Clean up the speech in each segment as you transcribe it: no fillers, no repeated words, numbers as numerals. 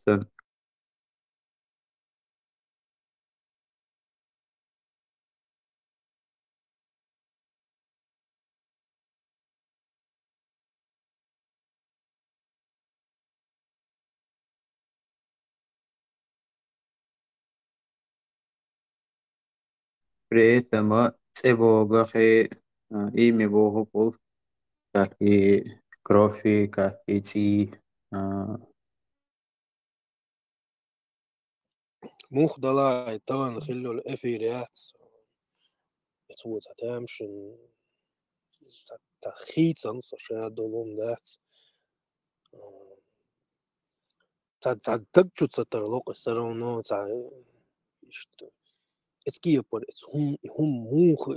Sen Prietama cebogahe ime bohopol kaki krofi kaki ti موخ دلاي طان خلو الافيريات يتوت هتامشن تخيت انصر شادولون دات تدجو تترلوق السرونو اتكيه بور هم موخ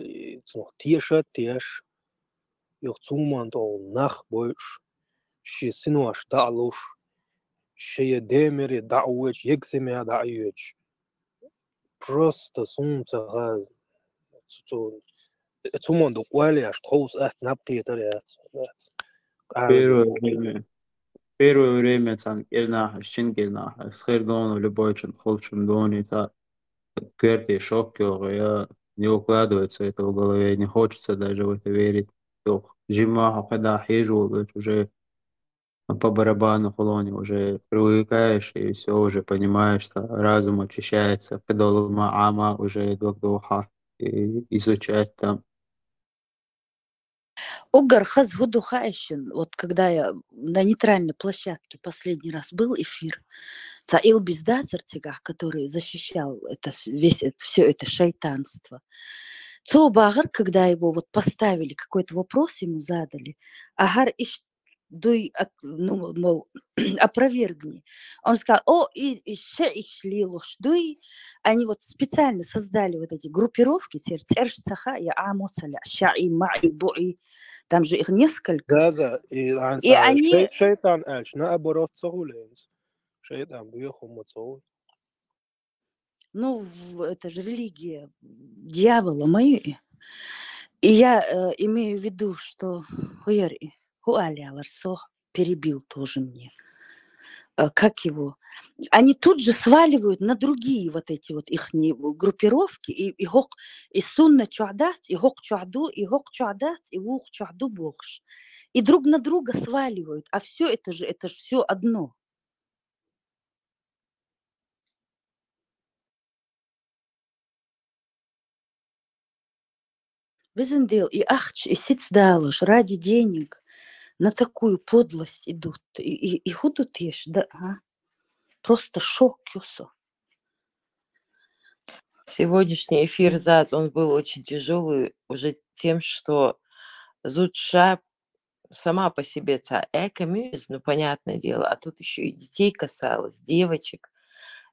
نوخ تيشا تيش يوتومان تو نخ بوش شي سنواش دعلوش شي ديمري دعوش يكسمي دعيوش просто سونتا تومان دو قوالياش تخوص نبقية تريات pero pero время san gelna shin gelna scher gon любойчен холчен дони та кверти шок я не укладывается это в голове, не хочется даже в это верить. Зима, когда хижу, уже по барабану холоне уже привыкаешь и все уже понимаешь, что разум очищается, педолма ама уже до духа и изучать там. Угар хаз гуду хаищен. Вот когда я на нейтральной площадке последний раз был эфир, та Илбис Дацертигах, который защищал это, все это шайтанство. То Багар, когда его вот поставили, какой-то вопрос ему задали, Агар иш дуй, ну, мол, опровергни. Он сказал, и шли дуй. Они вот специально создали вот эти группировки, тершцаха, я амоцаля, шаи, маи, буи. Там же их несколько. Да, и они... шейтан эльч, на оборот цогулейнс. Шейтан бьеху мацоу. Ну, это же религия дьявола моей. И я имею в виду, что Хуаляларсо перебил тоже мне. Как его? Они тут же сваливают на другие вот эти вот их группировки. И сунна чуадат, и гок чуаду, и гок чуадат, и вух чуаду бохш. И друг на друга сваливают. А все это же все одно. Визендел и ахч, и сицдалыш ради денег на такую подлость идут. И худут ешь, да, просто шок кюсо. Сегодняшний эфир ЗАЗ, он был очень тяжелый уже тем, что Зудша сама по себе эко-мюз, ну, понятное дело, а тут еще и детей касалось, девочек.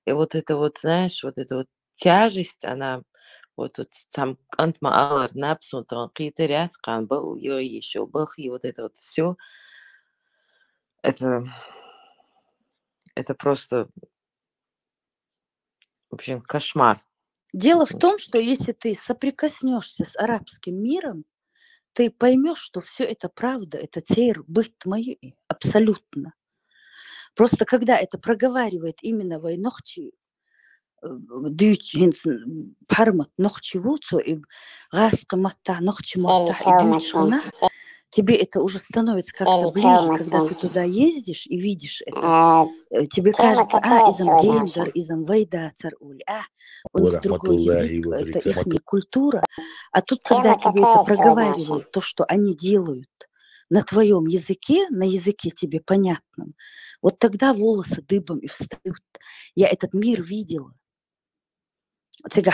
И вот это вот, знаешь, вот эта вот тяжесть, она вот тут сам антмаалар напсун какие-то рядкан был еще был и вот это вот все это просто в общем кошмар. Дело в том, что если ты соприкоснешься с арабским миром, ты поймешь, что все это правда, это тейр, быть моей, абсолютно. Просто когда это проговаривает именно войнохчи, пармат нохчи вуцу и гаска мата нохчи мата и дючуна, тебе это уже становится как-то ближе, когда ты туда ездишь и видишь это. Тебе кажется, изам геймдер, изам вейда царуль, у них другой язык, это их культура. А тут, когда тебе это проговаривают, то, что они делают на твоем языке, на языке тебе понятном, вот тогда волосы дыбом и встают. Я этот мир видела. На 2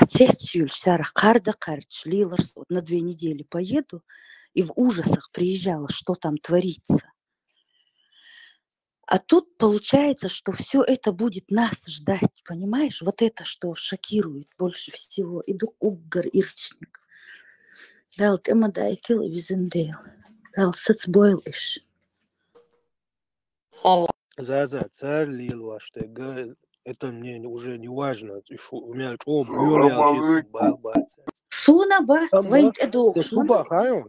недели поеду и в ужасах приезжала, что там творится. А тут получается, что все это будет нас ждать, понимаешь? Вот это, что шокирует больше всего. Иду уггар ирчник. Дал тема дайтил и визендейл. Дал сацбойл иш. Заза, царь лил ваш, это мне уже не важно. У меня что, бьёли, а чисто балбаться. Суна бац, вейт эдох. Суба хайон.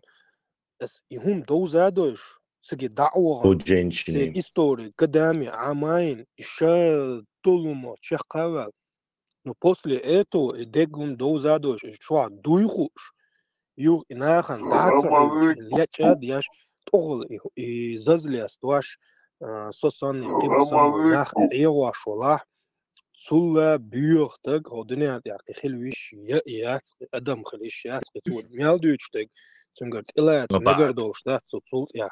И хум доузадош. سجي دعوة وجنشني истории годами амайн еще толумо чехкавал. Но после этого и дегун доузадош шва дуйхуш юг инахан дацах лячад яш тогл и зазляс туаш сосан кибсан нах эва шола цулла бюртаг одне я хилвиш я адам хилиш я цут мялдучтаг цунгарт илац нагардош да цут я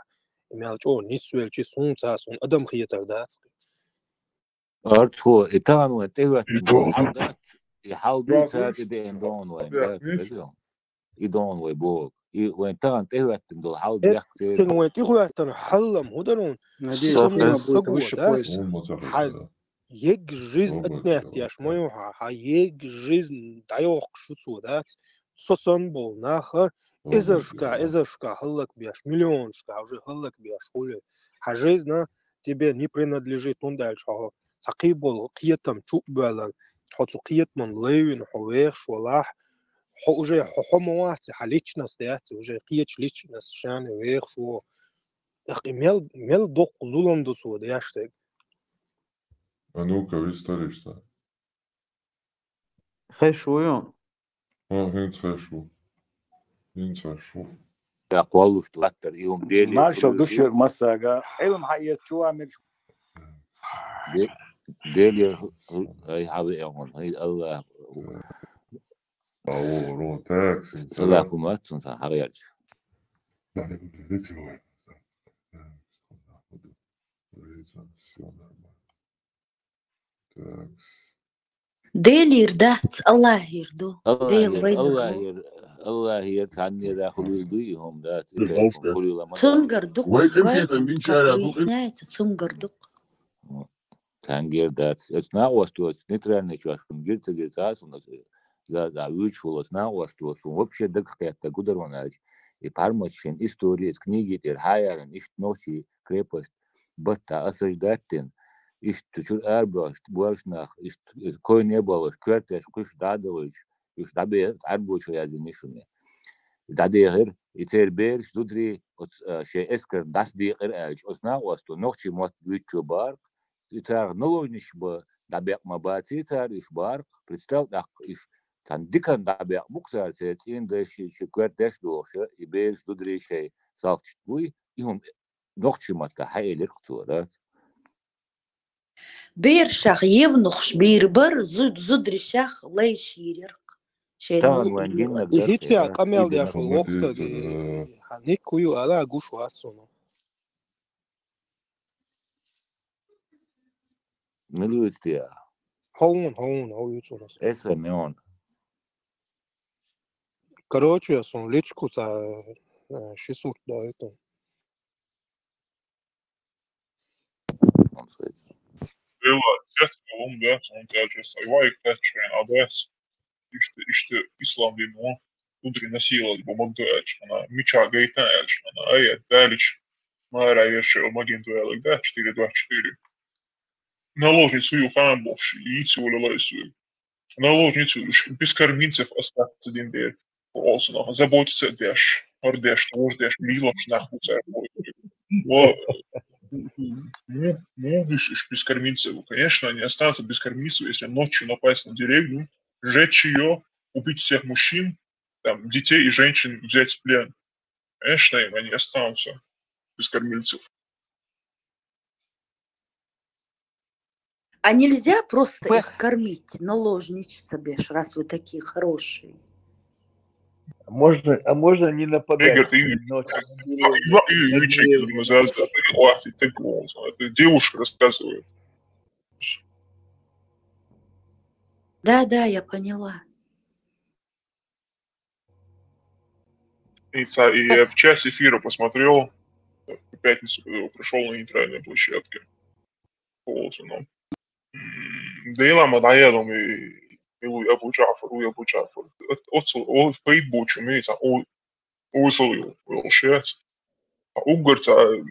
мялчо нисвелчи сунца сун адам хиетар дац أرتفو إتان وتهوت حلدات يحلدو تات إدين دون وين دات بدو إدون ويبوك وين تان تهوت دول حلد يختير سن وين تيخو تن حلم هدرون Надеюсь, тема будет تقوى выше да пояса. حل يج жизнь отнять яш мою ха يج жизнь даёк шусу да сосон бол наха изышка халлак бяш миллионшка уже халлак бяш хули ха жизнь на тебе не принадлежит он дальше сақи бол қиятам чук балан хацу қиятман левин хуэх швалах уже хомоати халичнас дяти уже қияч личнас шаны вех шо ах мел док зулам досу дяштег А ну-ка, вистаришься. Хэшуё. Хинцешу. أقوالو شتلاتر يوم ديلي ماشو دوشير مساقا ايوم حيات شوامل ديلي هاي حبي يوم هاي الله رو تاكس الله كمات سنتا حريج ديل يردات الله يردو ديل وين الله يتعني داخل يديهم ذات تنقردق выясняется تنقردق تنقر ذات اتناقوستوس نتراني شواشكم جلت جلتاس за вычулось на что вообще докхета гудерванач и пармочен истории из книги Терхайерен ist носи крепость бата осаждаттен ist чур арбош больше ist кой не было квартеш куш дадович ist дабе арбоч я зенишуне дадер и тербер студри от ше эскер das die erch осна что ночи мот вычу бар и тар noloжнич бы дабе мабати тар их бар представь так их Tan dikan dabe mukzar set in de shikwerdesh doche I beels dudri she sagt bui ihum noch chimat ka heilig zurat بير شاخ يفنخش بير بر زدري شاخ لا يشيرق شيء tan wan ginna هيتيا قميل يا شو الوقت هنيكويو على غوش واسونو milutia هون هو يوتونس esa meon короче сон личку за 600 да это Сейчас Колумбия, он также сайвай качен абс. İşte İslam dini o udri nasıl bu magdaç ana miça gaytaç ana ayet daliç mara yaşa o magentualık da 424. Наложницу ее фан боши, яйцо лалайсу. Наложницу без кормильцев остаться один день. Олсона заботиться деш, ордеш, тордеш, лилош нахуй. Мудишь без кормильцев. Конечно, они останутся без кормильцев, если ночью напасть на деревню, сжечь ее, убить всех мужчин, там, детей и женщин взять в плен. Конечно, им они останутся без кормильцев. А нельзя просто их кормить, наложничаться, беш, раз вы такие хорошие. можно не нападать. Это девушка рассказывает. Да, я поняла. И я в час эфира посмотрел, в пятницу, когда я пришел на нейтральной площадке. Полосуном. Дейла Мадаядом и Абу Джафар. От Пейтбучу, мейца, Усалил, Волшец. А Угорца,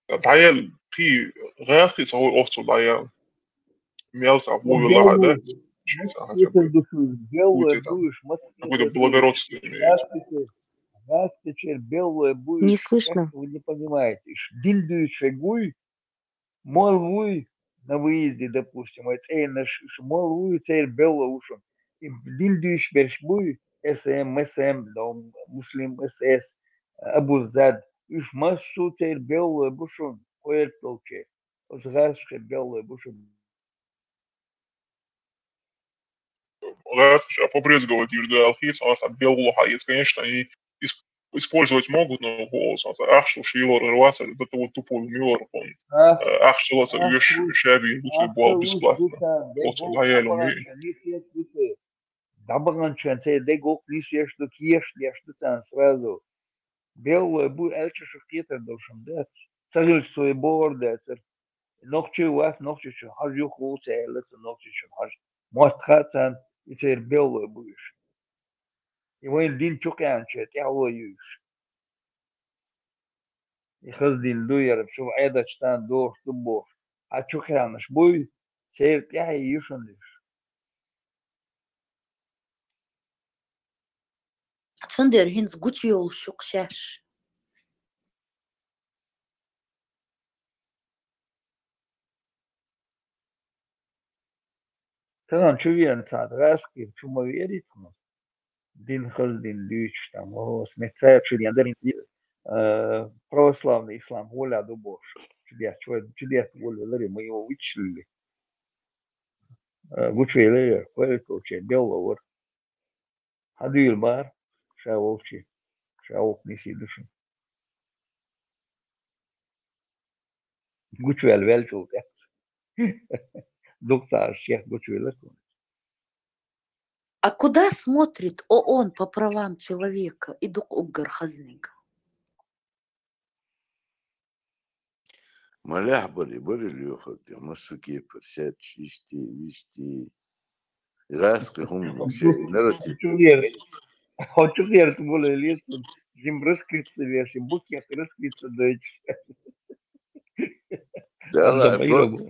Даял, Пи, Рахица, Овцу Даял. Мелца, Вовила, да? Если душу сделал, будешь какое-то благородство имеет. Раз теперь белое Не будешь, как слышно. вы не понимаете, диндующий гуй, мол вуй на выезде, допустим, это наш мол вуй, теперь белое ушем. И диндующий берешь буй, СМ, да, муслим, СС, Абузад, уж массу теперь белое бушон, кое толче. Озгашка белое бушон. Раз побрезговать ежды алхис, у нас от белого хаец, конечно, они использовать могут, но голос, у нас ахшил шилор рваться, это вот тупой милор, он Ах, ахшил ах, вещь шаби, лучше было лучше бесплатно. душа, Вот дегол, гаяло дабаган ми. чанисиеш душе. Дабаган чансе, дегол нисиеш ду киеш тан сразу. Белое будет эльче шахтетер душам, да. Сажил свой бор, да. Ногчи у вас, ногчи что, хажу холце, эльце ногчи что, хаж. Может хатан, и теперь белое будешь. И вон дин чуканче, тягло юш. И хаздин дуер, что айда чтан до, что бог. А чуканаш будет, теперь тяги юшан лишь. Сандер хинс гучиол шукшаш. Тогда что верно, раски, чему верить, дин хаздин дюч, там, о, смецая, что я дарин православный ислам, воля до Бога. Чудес, воля, лари, мы его вычислили. Гучи, лари, кое-что, белого, вот. Адвил бар, шаовчи, шаов неси души. Гучи, вельчул, доктор, шех, гучи, лари. А куда смотрит ООН по правам человека? Идук угар хазныг. Малях были лёхот, масуки, персет, вишти. Раски, хум, нарати. Хочу верить, более лица, им раскрыться веши, букет раскрыться дочь. Да, Анда ла, моя просто,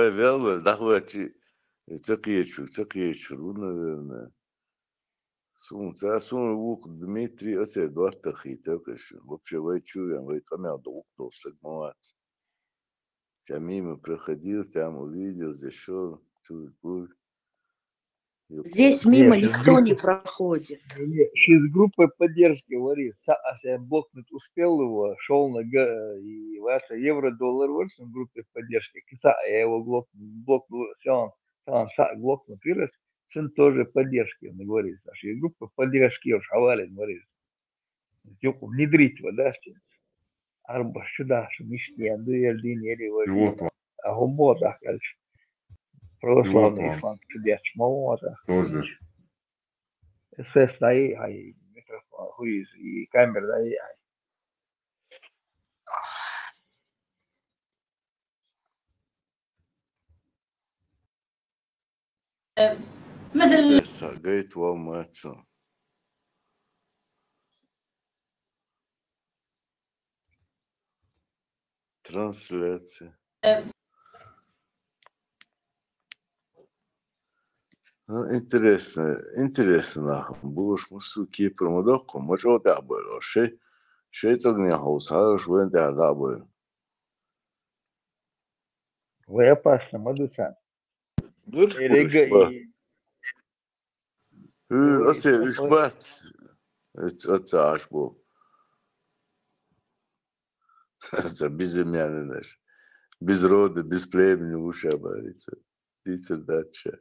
вел, дахвачи, цакиечу, наверное. Сун вук Дмитрий, это дуарта хитакаш. Вообще, вы чуем, вы камел до уктов сагмоват. Я мимо проходил, там увидел, зашел, чуть-чуть. Здесь мимо никто не проходит. Из группы поддержки, говорит, блокнуть успел его, шел на и ваша евро-доллар в группе поддержки. Я его блокнул, все, он блокнут вырос, сын тоже поддержки, он говорит, наши группы поддержки, уж хавали, говорит, внедрить его, да, арба сюда, что мечти, андуэль, динери, а губота, короче, православный ислам, чудес, молота. Тоже. СС daí, aí microfone, Ruiz, e câmera daí, aí. مثل قيت وماتشون трансляция. Ну, интересно, будешь мусу Кипр мудохку, может дабыл, шей тогня хаус, швен дабыл. Вы опасно, Мадусан. Эрега и... Осе, ишбат, это ашбо. Это безымянный наш. Без рода, без племени уша борется. Дичь дача.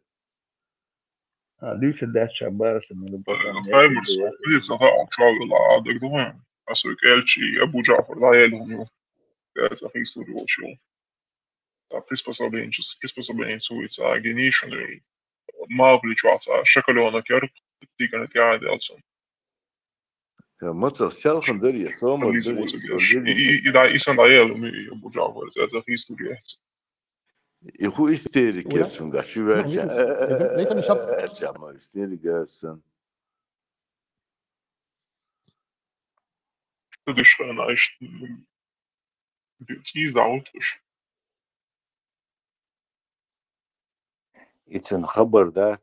Дичь дача барса, надо потом... Хаймерс, видится, шагала, так думаю, Эльчи, Абу Джафар, да, я думаю, это история учил. Приспособленчествуется генишный, мало влечется, шоколенок, ярк, тиканет яделся. Мотор сялхан дарья, сома и да, и сандаел, мы Абу Джафар, это история. И ху истерик, керсун, гашивача, чама истерик, гасан. Ты дышишь, знаешь, ты заутышь. Итен хабар дат,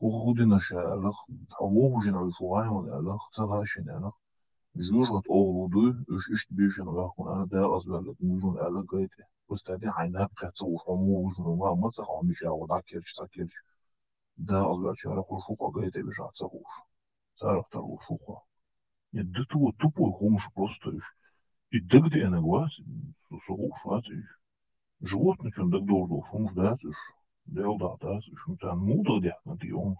وخدنا شالخ حووجنا وشوعي ولالخ تغاشن ألخ جوجت أولودو إيش بيشن ويكون أنا دا أزبال موجون ألخ قايته وستادي عينها بخيط وحموجن وما تسخ مش أول عكيرش تاكيرش دا أزبال شارك وشوقا قايته بيش عتسخوش سارك تر وشوقا يدتو تبو يخومش بروستوش يدقدي أنا قواس سخوش فاتش جوت نكون دق دور دور فمش داتش ديل داتش متان موضة دي حنا يوم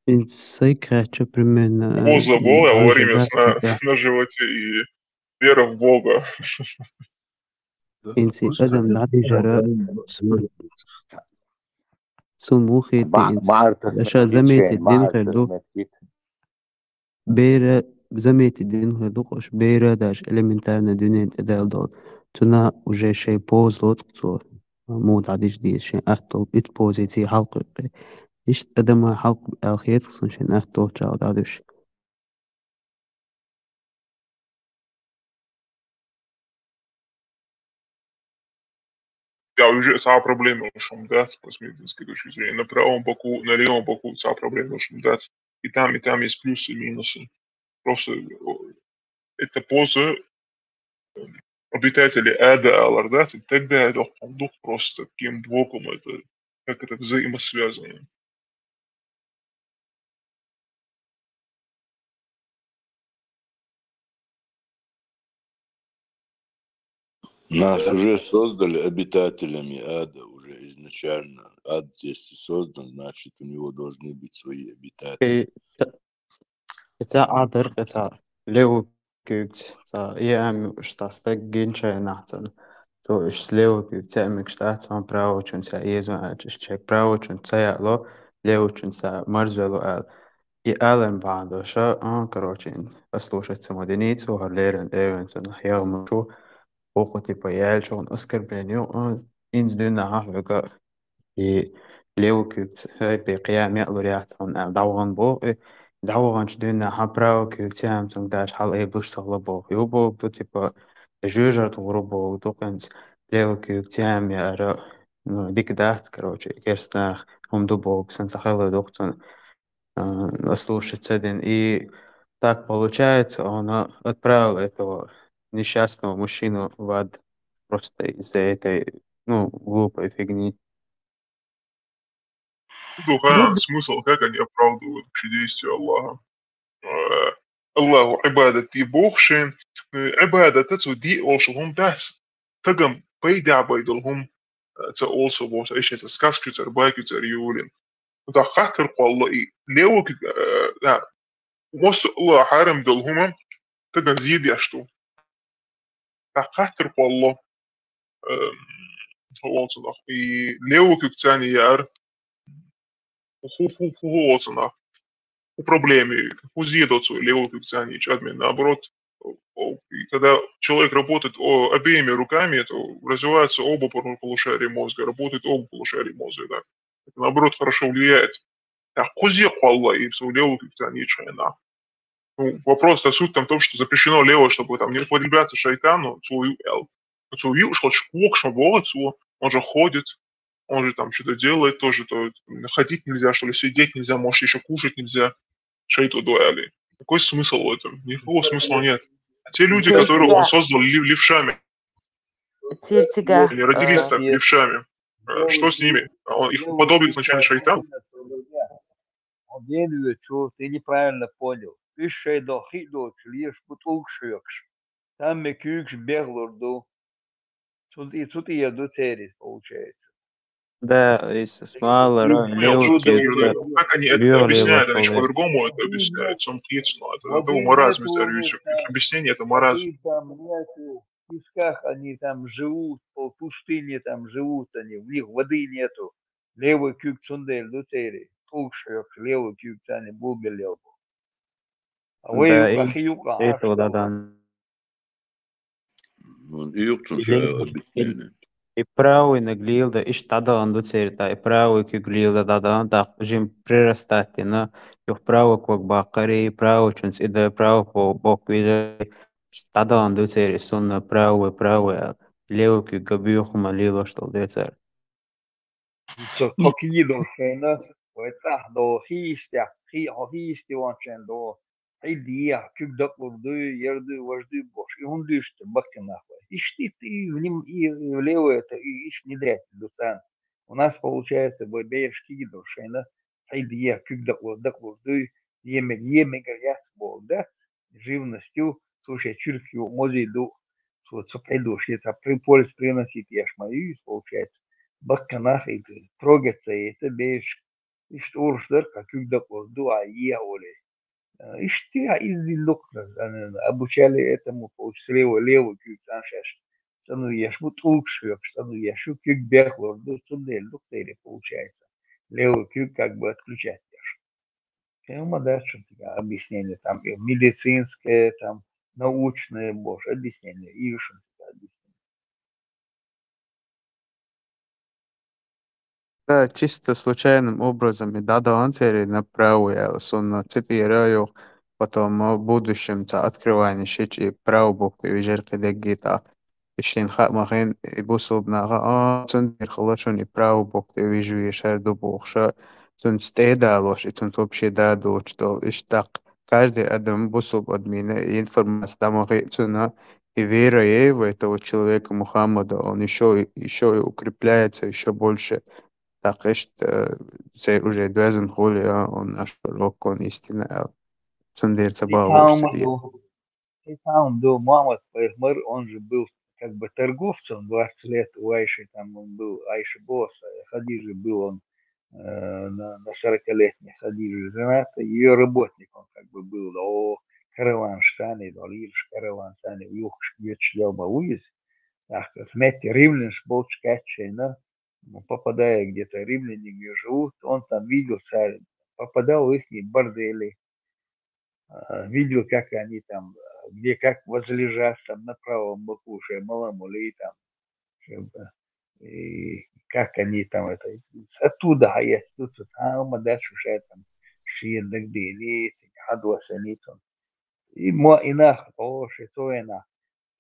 Инсайкача примерно Поза Бога во время ожидать, сна на животе и вера в Бога. инси adam dadi jara sun mukhiti ins Marta asha Smith zameti Kitchen, din Marta khadu Smith Kitchen. bera zameti din khadu qosh bera dash elementarna dunet daldo tuna уже شيء بوز لوت صور مو دادش دي شيء احتو ات بوزيتي حلقه ايش ادم حلق الخيط خصن شيء احتو تشاو دادش Ja, уже сама проблема шум дать, с медицинской точки зрения. На правом боку, на левом боку сама проблема шум дать. И там есть плюсы и минусы. Просто это поза обитатели Ада Алардат, и тогда это дух просто таким боком, это как это взаимосвязано. Нас уже создали обитателями ада уже изначально. Ад, если создан, значит, у него должны быть свои обитатели. это адер это лево кюкт та я штастек генча нахтан то иш лево кюкт амик штат он право чун са езон ачиш чек право чун цая ло лево чун са марзвело ал и ален бандо ша короче послушать самоденицу харлерен эвенсон я мушу охо типа я чон оскорблению инс дюна хафга и ليوكيت بقيام يقدرياتهم دعوان بو دعوان شدنا حبراو كيوتيام تون داش حال اي بوش تغلبو يوبو تو تيبا جوجر تغربو دوقنت ليوكيوتيام يا ارى ديك داحت كروچي كيرستاخ هم дубо ксантахала доктон слушать один и так получается он отправил этого несчастного мужчину в ад просто из-за этой глупой фигни. Духа, смысл, как они оправдывают вообще действия Аллаха. Аллаху عبادتي بوخشين عبادة تتو دي also هم داس تقم بيدع بيدلهم تا also بوس ايش تسكاس كتر باي كتر يولين ودا خاطر والله ليوك وص الله حارم دلهم تقم زيد يشتو دا خاطر والله هو صلاح ليوك تاني يار هو صلاح проблеме, узидоцу левого функционирования, админ, наоборот, и когда человек работает обеими руками, то развиваются оба полушария мозга, работает оба полушария мозга, да. Это, наоборот, хорошо влияет. Так, кузе халла и все левого функционирования. Вопрос, суть там в том, что запрещено лево, чтобы там не употребляться шайтану, он же ходит, он же там что-то делает тоже, то ходить нельзя, что ли, сидеть нельзя, может, еще кушать нельзя. Шейту дуэли. Какой смысл в этом? Никакого смысла нет. Те люди, которые он создал левшами, они родились так, левшами. Что с ними? Их подобие изначально шайтан? Он делает, что ты неправильно понял. Ты шейдо хидо, лишь бутылк швекш. Там мы кюкш беглорду. Тут и еду терис, получается. Да, смало, как они это объясняют, они по-другому это объясняют, чем кицно, это маразм, их объяснение это маразм. В песках они там живут, по пустыне там живут они, в них воды нету. Левый кюк цундель, дуцери, толкшек, левый кюк цани, булбелел. А вы юка, это да. И правый наглилда, и штадан до церта, и правый кюглилда дадан, так жим прирастати, но юх правый квак бакари, и правый чунс, и да правый по бок вида, штадан до цери, сунна правый, левый кюгабюх малило, что до цер. So coquido fena, ويتصح دو خيستع خيستي وانشان دو حيديا كيك دق وردو يردو وردو بوش يهون دوشت بكنا نахуй. Ишти ты в ним и влево это и иш не дрять дусан. У нас получается бейшки гидошена حيديا كيك дق вурду емег яс болдат живностью слушай чуркью мозиду вот сопредуш если приполис приносит яш мою получается бакканах и трогаться и это бейш işte oruçlar kakülde oldu ayya oley. İşte издилок обучали этому леву кюк саншаш. Сану яшму толкшвек, сану яшу кюк бехлорду цундель цели получается. Левый кюк как бы отключать яш. Прямо дальше объяснение там медицинское, там научное, боже, объяснение. И еще объяснение. Да, чисто случайным образом и Дада Антвери направилась, он цитирую, потом в будущем открывание шичи правбук и вижерка дегита. Иштин хат махин и бусулбнага, цундир халашон и правбук и вижу ешер дубухша, цунд стедалош и цунд вообще дадоч, то иштак каждый адам бусулб админа и информация дамаги цуна и вера в этого человека Мухаммада, он еще и укрепляется еще больше. Так что уже доказан холия он наш пророк, он истина. Цундер цабалош. И сам до Мухаммад Пайгамбар, он же был как бы торговцем 20 лет у Айши, там он был Айши босс, Хадижи был он на 40-летней Хадижи женат, ее работник он как бы был, о караван штани, до лирш караван штани, юхш вечлял бауиз, так, смотрите, римлян болч качена, попадая где-то римляне где живут, он там видел царь, попадал в их бордели, видел, как они там, где как возлежат там на правом боку, уже маламули там, и как они там это, оттуда, а я тут сам дальше уже там шиен дагдели, хадва санитон. И инах, о, шитоина,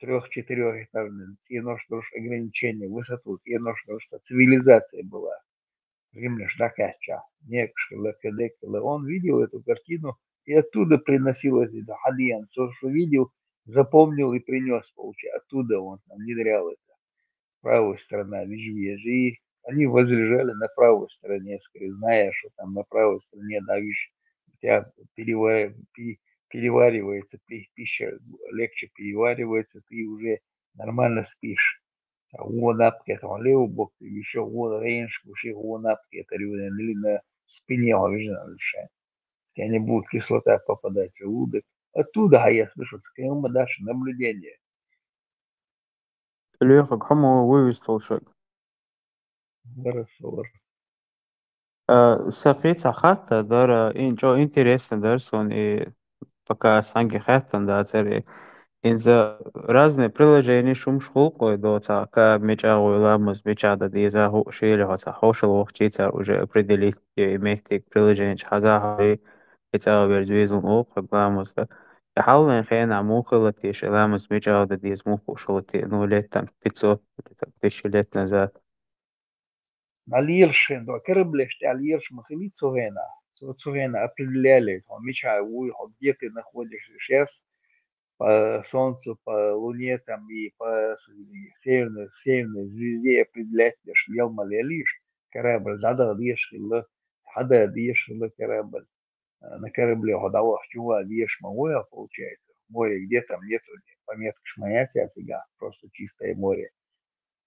3-4-этажный, и нож ограничение, высоту, и нож цивилизация была. Римлян Дакача, Некшила, Кедекила. Он видел эту картину и оттуда приносил это Хадиян. Все, что видел, запомнил и принес, получается. Оттуда он там внедрял это. Правая сторона, вижу, они возлежали на правой стороне, скорее, зная, что там на правой стороне, да, видишь, у тебя переваривается пища, легче переваривается, ты уже нормально спишь. Уонапке там левый бок, еще вон рейнж, вообще уонапке это или на спине решает. И они будут кислота попадать в желудок. Оттуда, а я слышу, скажем, дальше наблюдение. Леха, кому вывестил шаг? Хорошо. Сахица хата, дара, что интересно, дарсон, и пока санги хаттан, да, цари. Инза разные приложения шум шхулкой доца, как мечагу ламус мечада диза шили хоца хошел вохчица уже определить иметь приложение хазахари это верзвизун ох ламус да. حاول نخيل عموقة لتيش لامس مجرد ديز موقو شغلتي إنه ليت там 500 тысяч лет назад. Алиршин, да, кораблешти, алирш, махали цувена, определяли, меча, где ты находишься сейчас, по Солнцу, по Луне там и по северной звезде определять, что Елма лишь корабль, надо решила корабль. На корабле ходовых чува веш море получается. Море, где там нету пометки шмаяся фига, просто чистое море.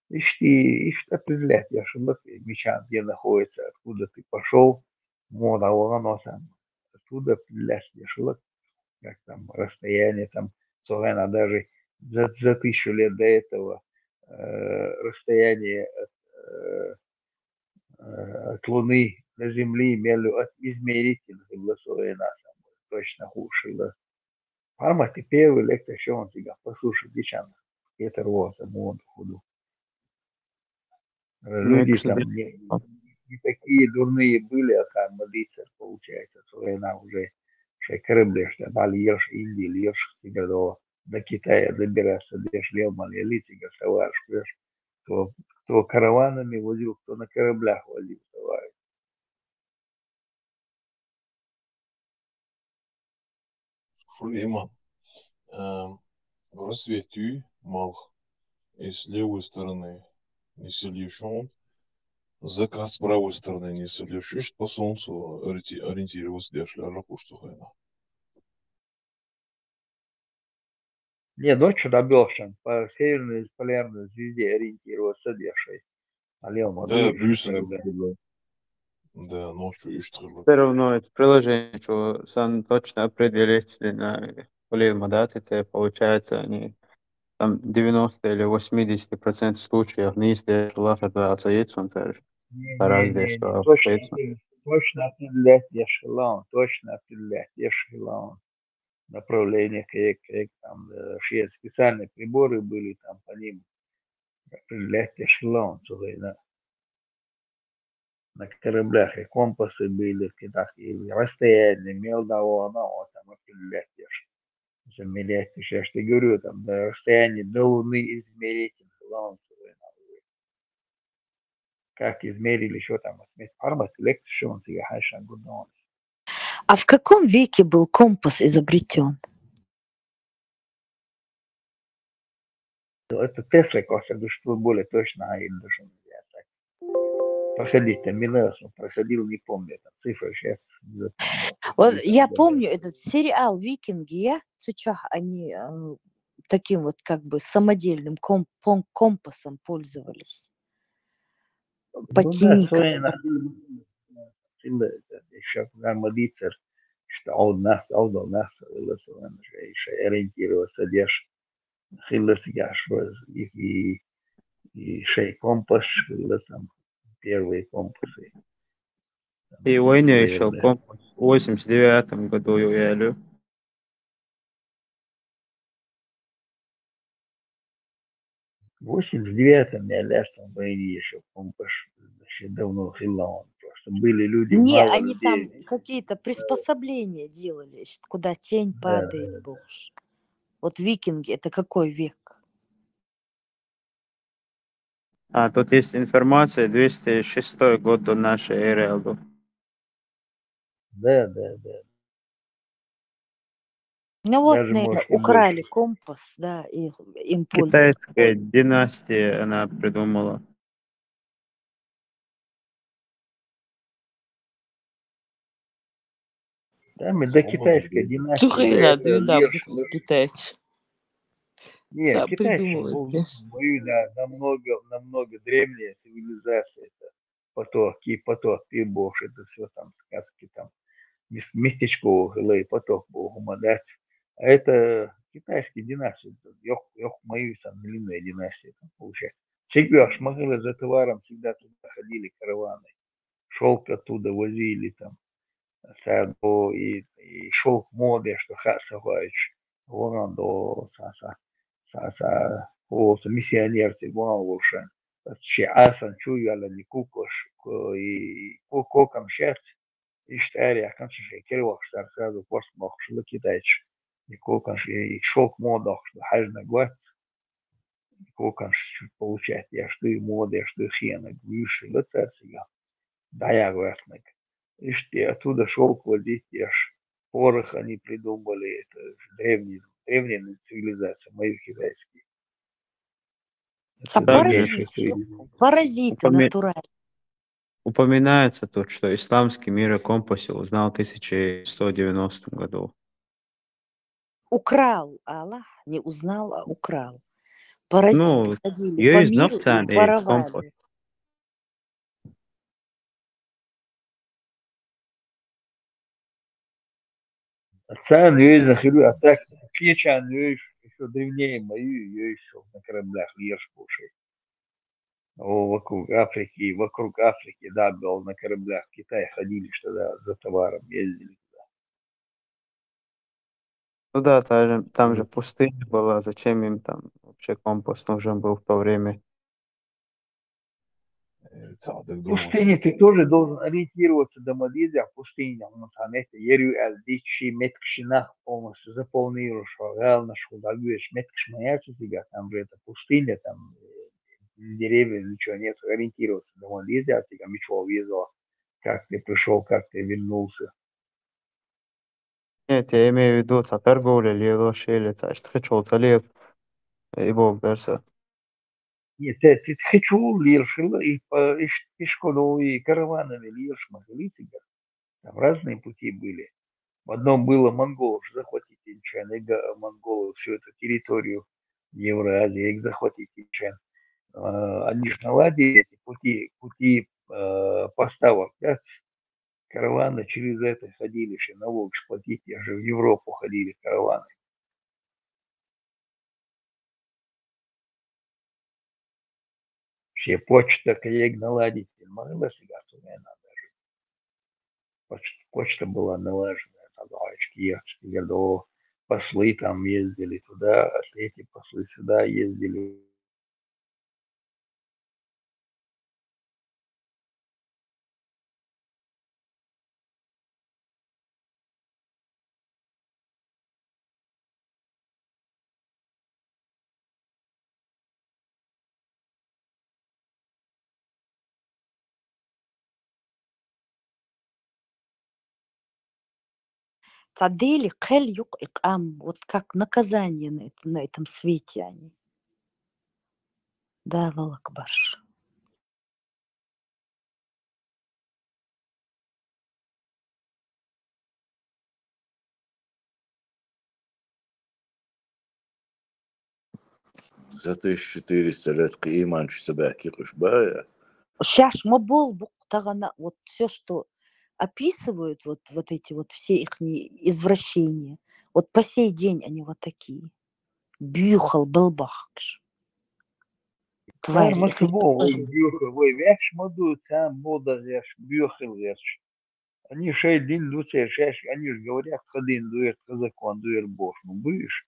Ишь определять, я шумок меча, где находится, откуда ты пошел, мода оно там, оттуда определять, я шумок, как там расстояние там, Совена даже за 1000 лет до этого расстояние от Луны до Земли имели измерительных Совена точно хуже. Парма ты первый лекция, что он тебя послушай, дичан, это вот, он худу. Люди там не такие дурные были, а там молиться, получается, Совена уже корабли, что дали ешь Индии, ешь всегда до Китая добираться, дешь лел малелись, товарищ, кто караванами возил, кто на кораблях возил товары. Сулейман, в рассвете мал, и с левой стороны не сильнейшим, закат с правой стороны не сильнейшим, по солнцу ориентировался для шляпа. Не, ночью добился, по северной полярной звезде ориентироваться дешей. А левым Да, одуешь на büyüsün кораблях. да, ночью ишь Все равно это приложение, что сам точно определить на полевом, да, это получается они там 90 или 80% случаев не если лафа яйцо, он тоже разве Не-не-не, что яйцо. точно определять ешелон, точно определять ешелон. Направление, как там, все специальные приборы были там по ним определять эшелон, на кораблях и компасы были, и расстояние, мелдовано, там определять замерять, я же говорю, там, до расстояния до Луны измерить эшелон, как измерили еще там, армат, лекцию, А в каком веке был компас изобретен? это Тесла, кажется, что более точно, а им даже нельзя так. Проходить там Минос, проходил, не помню, там цифры сейчас не запомнил. Вот я помню этот сериал «Викинги», я сейчас они таким вот как бы самодельным компасом пользовались. По Ну да, тиникам. еще модицер, что он нас, еще ориентироваться, дешь, хиллес, и шей компас, там первые компасы. И войне еще компас в 89 году уяли. В 89-м я лесом войне еще компас, еще давно хиллон. Просто были люди, Не, мало они там людей. какие-то приспособления делали, куда тень Да, падает. Вот викинги, это какой век? А тут есть информация, 206 год до нашей эры был. да. Ну вот, Даже, наверное, может, и украли больше. компас, да, и им пользовались. Китайская династия она придумала. Там и до китайской династии, Слухай, да, надо, это да, лишь, китайцы. не, Сам китайцы придумывают, да. бою, да, намного древняя цивилизация, это поток, и бог, это все там сказки, там, местечковых, или поток богу мадать. А это китайские династии, ёх мою, там, длинная династия, там, получается. Всегда шмагали за товаром, всегда туда ходили караваны, шелк оттуда возили, там, и шелк моды, что хасаваич, вон до миссионерцы, вон лучше. Че асан чуяла не кукош, и кокам щец, и штари, а конче кервах штар сразу пост мох шло китайч. И кокам и шелк модах, что хажна гвац, и кокам получать, я что и моды, я что и хена, выше лица себя. Да, я говорю, и оттуда шелк возить, ешь. Порох они придумали, это древняя цивилизация, мои китайские. Это древнейшая цивилизация. Паразиты натуральные. Упоминается тут, что исламский мир о компасе узнал в 1190 году. Украл Аллах, не узнал, а украл. Паразиты Ну, ходили я по и знал, миру там и и компас. воровали. Отца Нюэза Хилю, а так Феча Нюэш, еще древнее мою, ее еще на кораблях ешь кушай. Вокруг Африки, да, был на кораблях в Китае ходили, что да, за товаром ездили. Ну да, там же пустыня была, зачем им там вообще компас нужен был в то время? В пустыне ты тоже должен ориентироваться до Мадиза, в пустыне, он там это, ерю дичи, меткшинах полностью заполнил, что реально, что да, говоришь, меткш моя себя, там же это пустыня, там деревья, ничего нет, ориентироваться. Домой ездят, и ничего везло. Как ты пришел, как ты вернулся. Нет, я имею в виду торговля или вообще или что талиев и бог дерса. Нет, ты хочу лиршила и пешком, и караванами лиршма, там разные пути были. В одном было монголов захватить Инчан, монголов всю эту территорию Евразии, их захватить Инчан. Они же наладили эти пути поставок, да, караваны через это ходили, еще налог платить, я же в Европу ходили караваны. Все почта, как наладить, могла сега почта была налажена, до послы там ездили туда, эти послы сюда ездили. Цадели кхель юк икам. Вот как наказание на этом свете они. Да, лалакбарш. За 1400 лет Кииман себя кихушбая. Сейчас мобол тагана, вот все, что описывают, вот эти вот все их извращения, вот по сей день они вот такие. Бюхал белбахкш. Тварь. Вы вяш модуют, сам мода вяш, бюхал вяш. Они шейдин дуция шеш, они же говорят, ходин дует казакон, дует бош, ну будешь.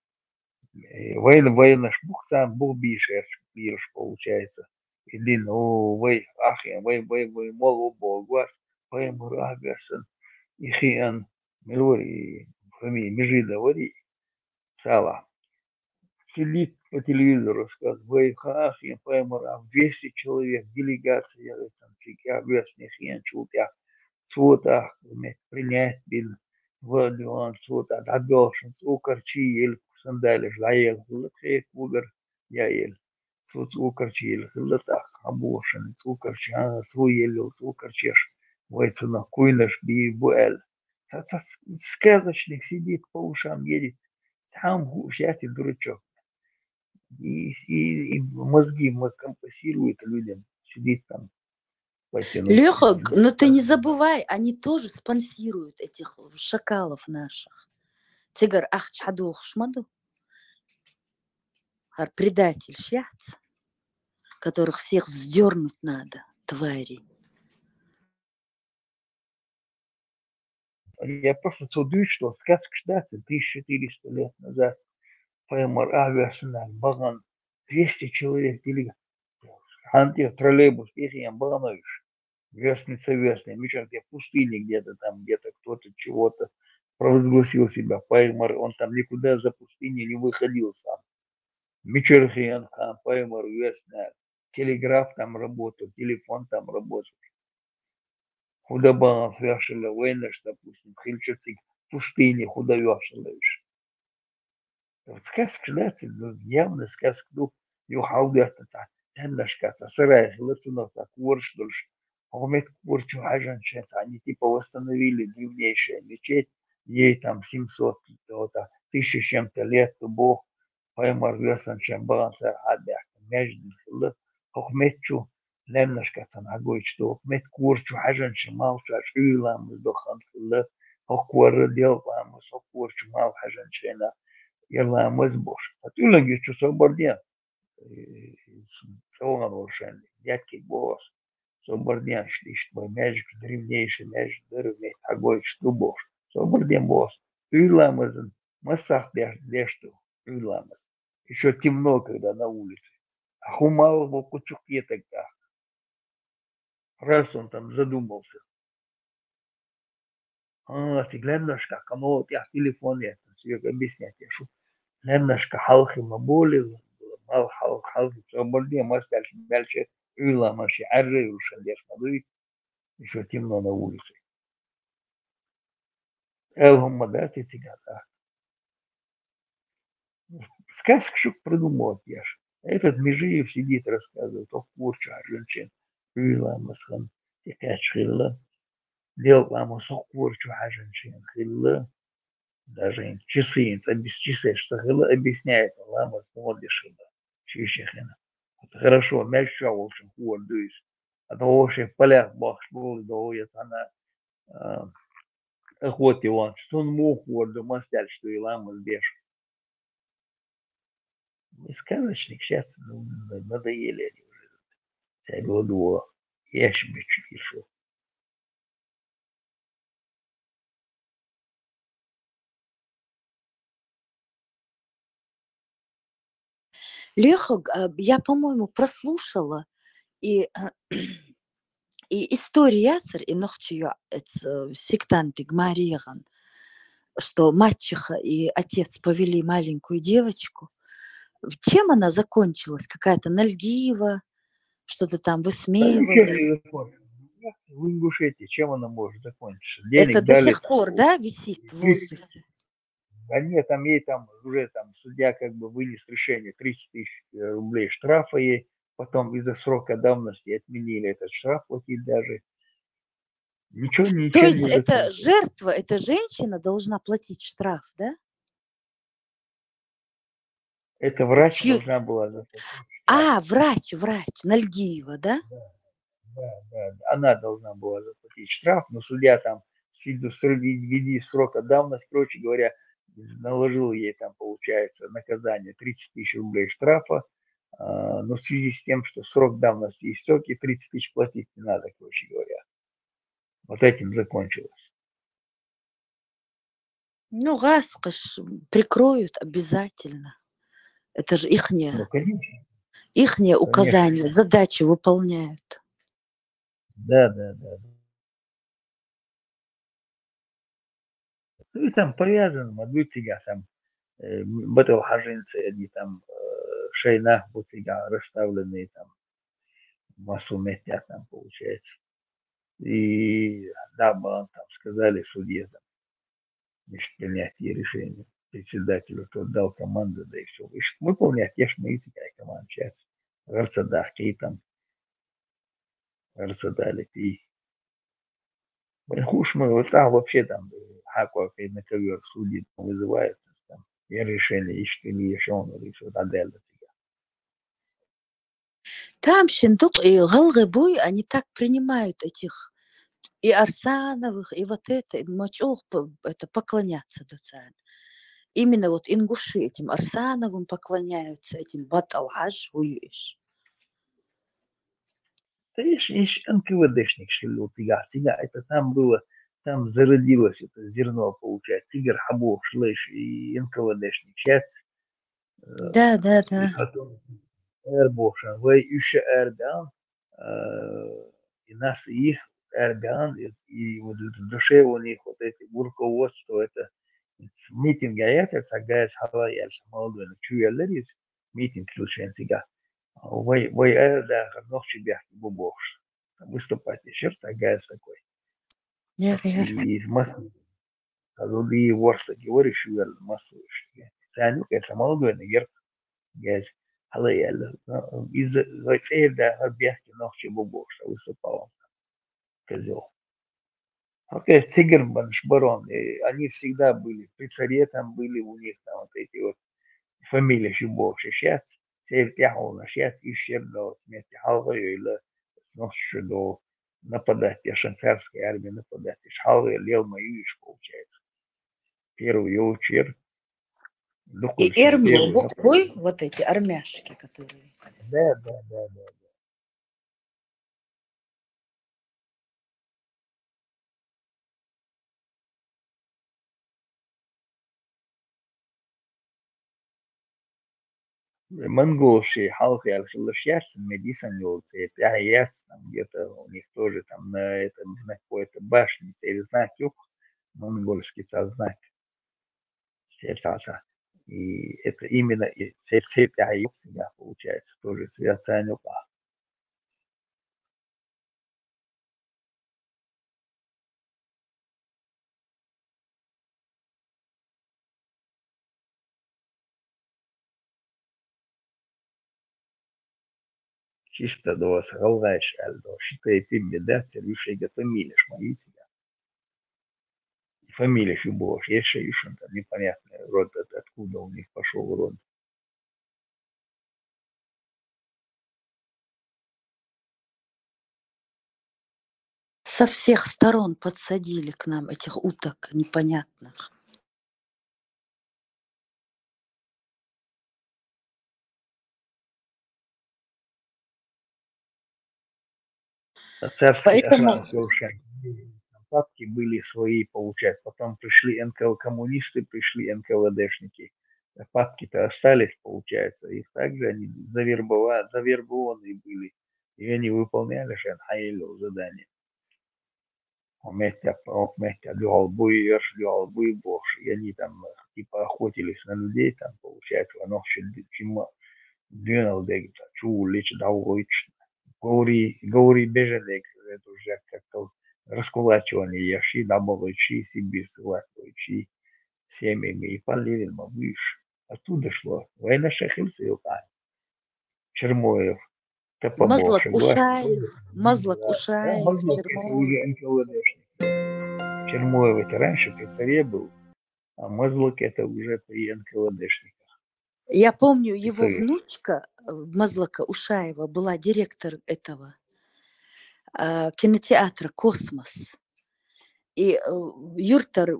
Военно шбух сам был бишер, бирш получается. Идин, вы, ахи, вы, мол, богвас, вы, мурагасан, ихиан, милори, фами, межида, вари, сала. Сидит по телевизору, рассказывает, вы, ахи, поймара, 200 человек, делегация, там, фига, объясни, хиан, чултя, цвота, принять, бин, вадуан, цвота, дадошин, цукарчи, ель, сандалиш, лаел, лакхек, вугар, яел, цукарчи, ель, латах, абошин, цукарчи, цвуель, цукарчеш, вайцуна, куйнаш, би, буэль. Сказочник сидит по ушам, едет, сам счастье дурачок. И мозги компенсирует людям, сидит там. Леха, но ты не забывай, они тоже спонсируют этих шакалов наших. Цигар ахчаду хшмаду. Предатель щас, которых всех вздернуть надо, твари. Я просто судую, что сказка штатся 1400 лет назад. ПМР авиациональ, баган, 200 человек делегат. Анти троллейбус, я баганович. Вестница, меча, где пустыни где-то там, где-то кто-то чего-то провозгласил себя. ПМР, он там никуда за пустыню не выходил сам. Мичерхиан хан, ПМР, вестная. Телеграф там работал, телефон там работал. Худобанов вяшили, войнаш, допустим, хильчицик, пустыни худовяшилович. Вот сказка, да, явно сказка, ну, юхаудата, тендашката, сарай, лацунота, куршдульш. Помнит курчу ажанчец, они типа восстановили древнейшая мечеть, ей там 700, 1000 с чем-то лет, то бог, поймар весан, чем баланса, адях, между хилы, хохметчу, лемнашкатан, агой, что хохмет курчу ажанче, малчу, ашвилам, сдохан хилы, хохкуар делпам, хохкурчу, мал ажанчена, يلا مزبوش هتقول لك شو صبردين سونا ورشان дядьки голос صبردين شليش твой мяжик древнейший мяжик древней огой что бош صبردين босс үйламызын масах дешту үйламыз еще темно когда на улице а хумал в кучуке тогда раз он там задумался ты глянешь как оно у тебя в телефоне это все объяснять я шу немножко халхи маболи, حظ برضه ما استعش دالش إلا ماشي عرّي وشن ديش مضيت еще темно на улице. هم да, цигата. Сказку что придумал, я ж. Этот Межиев сидит, рассказывает о курча, женщин. Рыла, масхан, текач хилла. Дел вам о курчу, женщин хилла. Даже часы, без часы, что хилла объясняет, лама смотришь хилла. Чищехина. Хорошо, мягче лучше хуордусь. А то вообще в полях бахшбул, да она охоте он. Сон мог хуорду мастер, что и лама сбеж. Сказочник сейчас надоели они уже. Я году я себе чуть еще. Леха, я, по-моему, прослушала, и и история яцер, и нохчию сектанты гмариган, что мачеха и отец повели маленькую девочку. Чем она закончилась? Какая-то нальгива, что-то там Да высмеивали. ничем не закончится. В Ингушетии чем она может закончиться? Это Денег до дали сих там. пор, да, висит в воздухе? Да нет, там ей там уже там судья как бы вынес решение 30 тысяч рублей штрафа ей, потом из-за срока давности отменили этот штраф платить даже. Ничего, То ничем есть не это закончилось. жертва, эта женщина должна платить штраф, да? Это врач Чью- должна была заплатить штраф. врач, Нальгиева, да? Да. Она должна была заплатить штраф, но судья там в виде срока давности, короче говоря, наложил ей там, получается, наказание 30 тысяч рублей штрафа, но в связи с тем, что срок давности истек, и 30 тысяч платить не надо, короче говоря. Вот этим закончилось. Ну, Гаскаш прикроют обязательно. Это же Ну, ихнее конечно. указание, задачи выполняют. Да. Ну и там повязано, мадуцига там, батл хажинцы, они там в шейнах буцига расставленные там, массу метя там получается. И да, мы там сказали судье, там, значит, принятие решения председателю, тот дал команду, да и все. Выполнять, я ж мы такая команда сейчас. Рацадахки там, рацадали, и хуш мы вот там вообще там, хаку, на ковер судит, вызывают, там, и решение, ищет или еще он решит, отдельно. Там Щендук и Галгыбуй, они так принимают этих и Арсановых, и вот это, и Мачох, это поклоняться дуцан. Именно вот ингуши этим Арсановым поклоняются, этим Баталхаш воюешь. Да есть НКВДшник шилил цига, это там было, там зародилось это зерно, получается, Игорь Хабов, Шлыш и НКВДшник, сейчас Да. Erboşan ve üçe Erdoğan и нас и их Эрдоган и вот в душе у них вот эти руководство это митинг это сагайс халай молодой чуяллерис митинг ключенцига вы Эрдоган ног себя бубош выступать еще сагайс такой и из Москвы когда и ворса говоришь чуял Москву сами это молодой негер газ халай из Эрдогана бяхки ног себя бубош выступал козел. Окей, Цигерман, Шбарон, они всегда были, при царе там были у них там вот эти вот фамилии Шибов, сейчас Севтяховна, сейчас исчерно, вместе Халваю или сносши до нападать, я шанцарской армии нападать, и Шалвай лел мою иш, получается. Первый его чер, И Эрмлу, буквой, вот эти армяшки, которые... Да. Монголши, халки, алхилашьяцин, медисан елцы, пяяц, там где-то у них тоже там на этом, на какой-то башне, или знак юг, монгольский знак. И это именно цепь себя получается, тоже связанию. Чисто до сгалдаешь, альдо, считай, ты беда, сервишега фамилия мои себя. Фамилия Фибош, есть еще там непонятный род, откуда у них пошел род. Со всех сторон подсадили к нам этих уток непонятных. Царские Поэтому охраны совершенно. Папки были свои, получается. Потом пришли коммунисты, пришли НКВДшники. Папки-то остались, получается. Их также они завербованные были. И они выполняли Шанхайло задание. Вместе голубые больше. И они там типа охотились на людей, там, получается, ночью дюнал дегта, чулич, давойч. Говори беженек, это уже как-то раскулачивание яши, добавочи, себе сватовичи, семьями и полили выше. Оттуда шло. Война шахился и Чермоев, Мазлак Топобов, Ушаев, Мазлак Ушаев, Мазлок это уже НКВДшник. Чермоев это раньше при царе был, а Мазлок это уже при НКВДшниках. Я помню, его внучка Мазлака Ушаева была директор этого кинотеатра «Космос». И юртар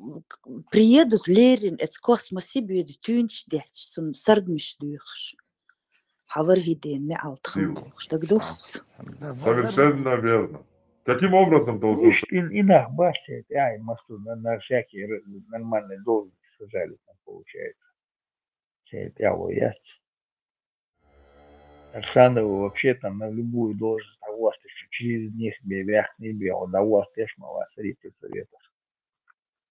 приедут Лерин, это космос себе тюнч дяч, сон сардмиш дуйхш. Хаваргиден не алтхалдух, так духс. Совершенно верно. Каким образом должен быть? Инах башня, массу на всякие нормальные должности сажали, там получается. Арсанову вообще там на любую должность на власть еще через них верх не бил, на власть też мала среди советов.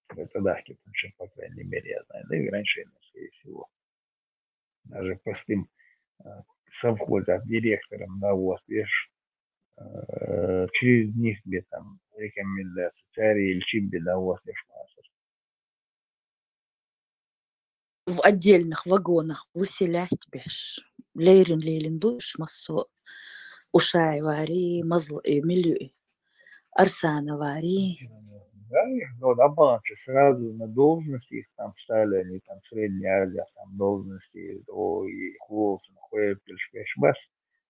Это дахи, по крайней мере, я знаю. Да и раньше, скорее всего. Даже простым совхозом, директором на власть, через них где там рекомендации царя или чиби на власть В отдельных вагонах выселять беш. Лейрин душ массо. Ушаева ари, Милюи. Арсанова ари. Да, но на банке сразу на должности их там стали, они там средняя армия, там должности, и Хуловцин, Хуэпель, Швешбас,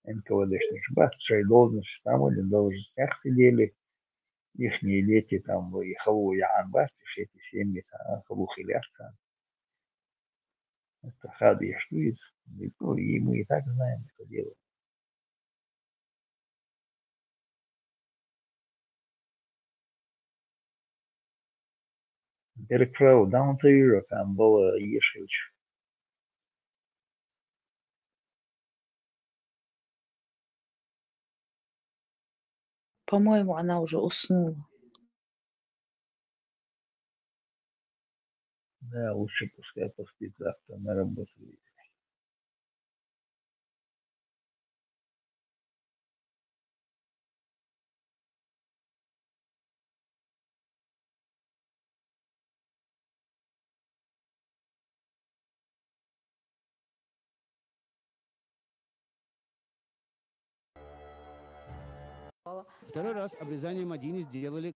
НКВДшник Шбас, шесть должности там или должностях сидели, ихние дети там, и Халу Яанбас, и эти семьи, Халу Хиляхца. Это Хад Яшвиз, и мы и так знаем, что делать. Директору Даунтейра там было Ешевич. По-моему, она уже уснула. Да, лучше пускай поспит завтра на работу. Второй раз обрезание Мадины сделали.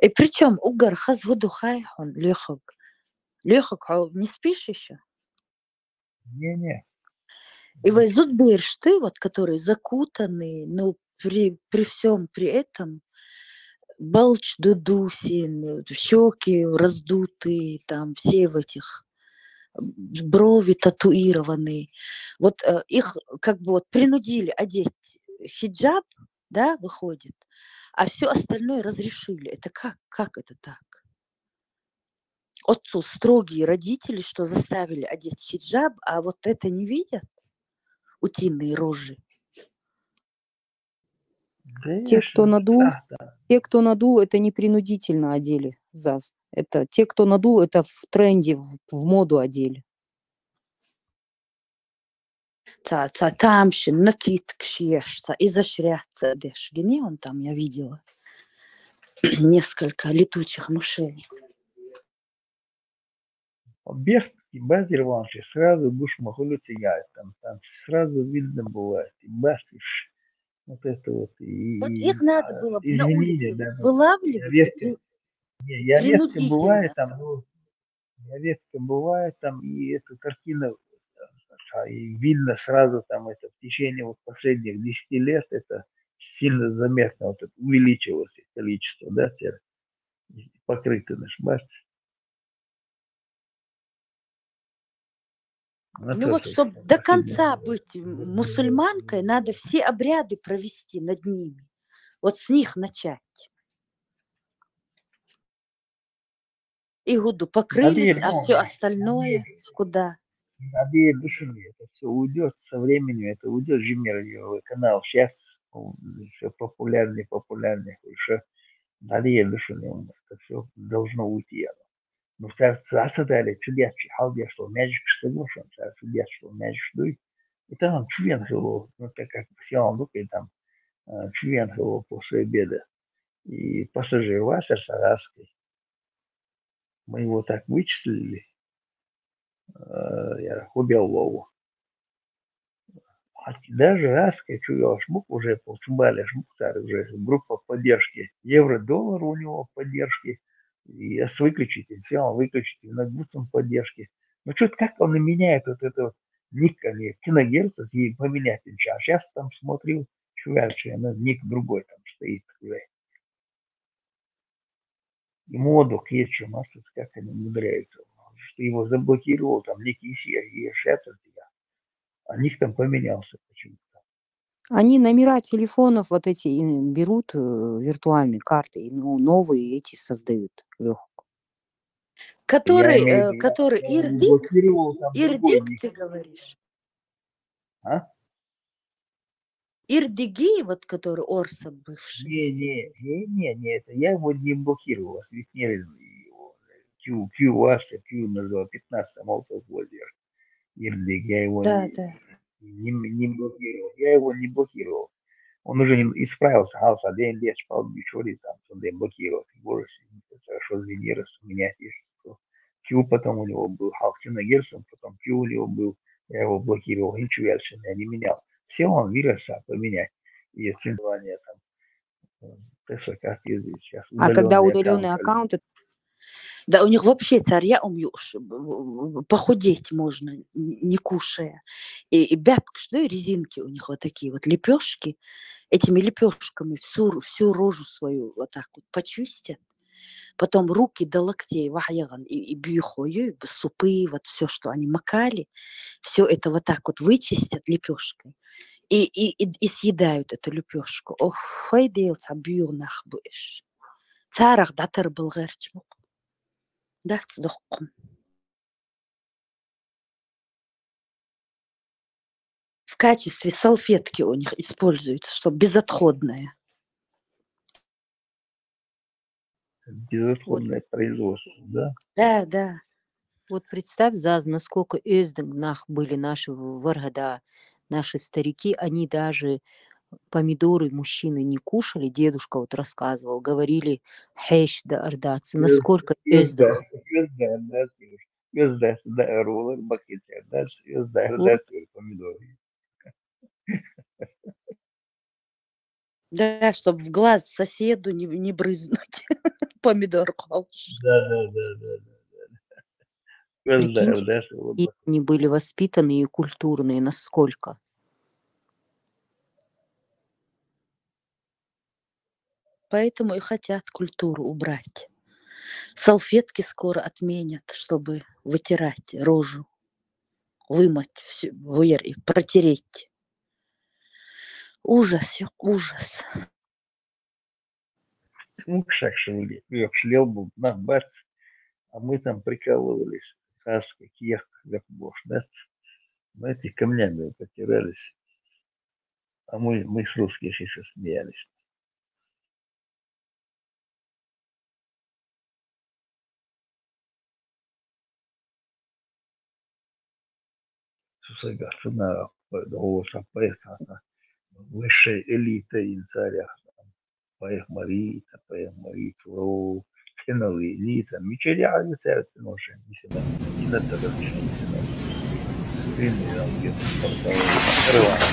И причем угар хазгуду хайхон лехок. Лехок, не спишь еще? Не-не. И везут бершты, вот, которые закутаны, но при всем при этом балч дудусин, щеки раздутые, там все в этих брови татуированные. Вот их как бы вот принудили одеть хиджаб, да, выходит, а все остальное разрешили. Это как это так? Отцу строгие родители, что заставили одеть хиджаб, а вот это не видят утиные рожи. Да, Те, кто надул, это не принудительно одели, Заз. Это те, кто надул, это в тренде, в моду одели. Тамшин, накидка шьешься, изощряться. Где он там, я видела несколько летучих мышей. Без базы реванши сразу душ махулю сияет, там сразу видно бывает. И басишь. Вот это вот. Вот их надо было бы на улице Извинения, да. вылавливать. Я редко бываю там, и эта картина, и видно сразу там это в течение вот последних 10 лет это сильно заметно вот это увеличилось количество, да, покрыто наш башня. Ну вот, чтобы до конца быть мусульманкой, надо все обряды провести над ними. Вот с них начать. И гуду покрылись, а все остальное куда? Обеих душами это все уйдет со временем, это уйдет Жимер канал. Сейчас все популярный, уже надеюсь, душами это все должно уйти. Но царство дали чудесный халдия, что мяжик соглашен, чудес, что мяжик дует. И там член его, ну так как съел лук, и там член его после обеда. И пассажир Вася с Араской. Мы его так вычислили, я убил Вову. Даже раз, я чуял шмук, уже полчумбали шмук, уже группа поддержки. Евро-доллар у него поддержки. И с выключите, сел выключите, на гуцем поддержки. Ну что-то как он меняет вот это вот ник, киногерца, и поменять нельзя. А сейчас там смотрю, чувачи, ник другой там стоит уже. И моду к вечеру, как они умудряются. Что его заблокировал, там некий и шеф, а ник там поменялся почему-то. Они номера телефонов вот эти берут, виртуальные карты, и новые эти создают, Лёху. Который Ирдик, ты говоришь? А? Ирдиги, вот который Орсов бывший. Не, это я его не блокировал, осветнили его. Q Вася, Q назвал 15 молотов владеешь. Ирдик, я его не блокировал. Я его не блокировал. Он уже исправился, Халса, день лет, спал, бичори, сам, он день блокировал. Голос, хорошо, Венерас, у меня есть. Q потом у него был, Халк на Герсон, потом Q у него был, я его блокировал, ничего я не менял. Все он вируса поменять. И соревнования там, Тесла, как ездить сейчас. А когда удаленный аккаунт? Да, у них вообще царя умьешь, похудеть можно, не кушая. И бябки, что и резинки у них вот такие вот лепешки. Этими лепешками всю рожу свою вот так вот почистят. Потом руки до локтей и бьюхою, супы, вот все, что они макали, все это вот так вот вычистят лепешкой. И съедают эту лепешку. Ох, хайдейлса бьюнах будешь. Царах датер был герчмук. Да, цдохкум. В качестве салфетки у них используется, что безотходное. Безотходное производство, да? Да. Вот представь, Заз, насколько нах были наши варгада, наши старики, они даже помидоры мужчины не кушали, дедушка вот рассказывал, говорили хэш да ардаться, насколько Ардаться, помидоры. Да, чтобы в глаз соседу не брызнуть помидор. Да. Прикиньте, они были воспитанные и культурные, насколько. Поэтому и хотят культуру убрать. Салфетки скоро отменят, чтобы вытирать рожу, вымыть все, и протереть. Ужас. Ну, кшак шевели. Я шлел был, на бац. А мы там прикалывались. Хаска, кех, как бошь, да? Мы этих камнями потирались. А мы с русских еще смеялись. Сусагасына голоса поэсаса высшая элита инцарях поехмарита поехмариту ценовые лица мечеря лица ноши не всегда не на товарищи не всегда длинные там где-то спортовые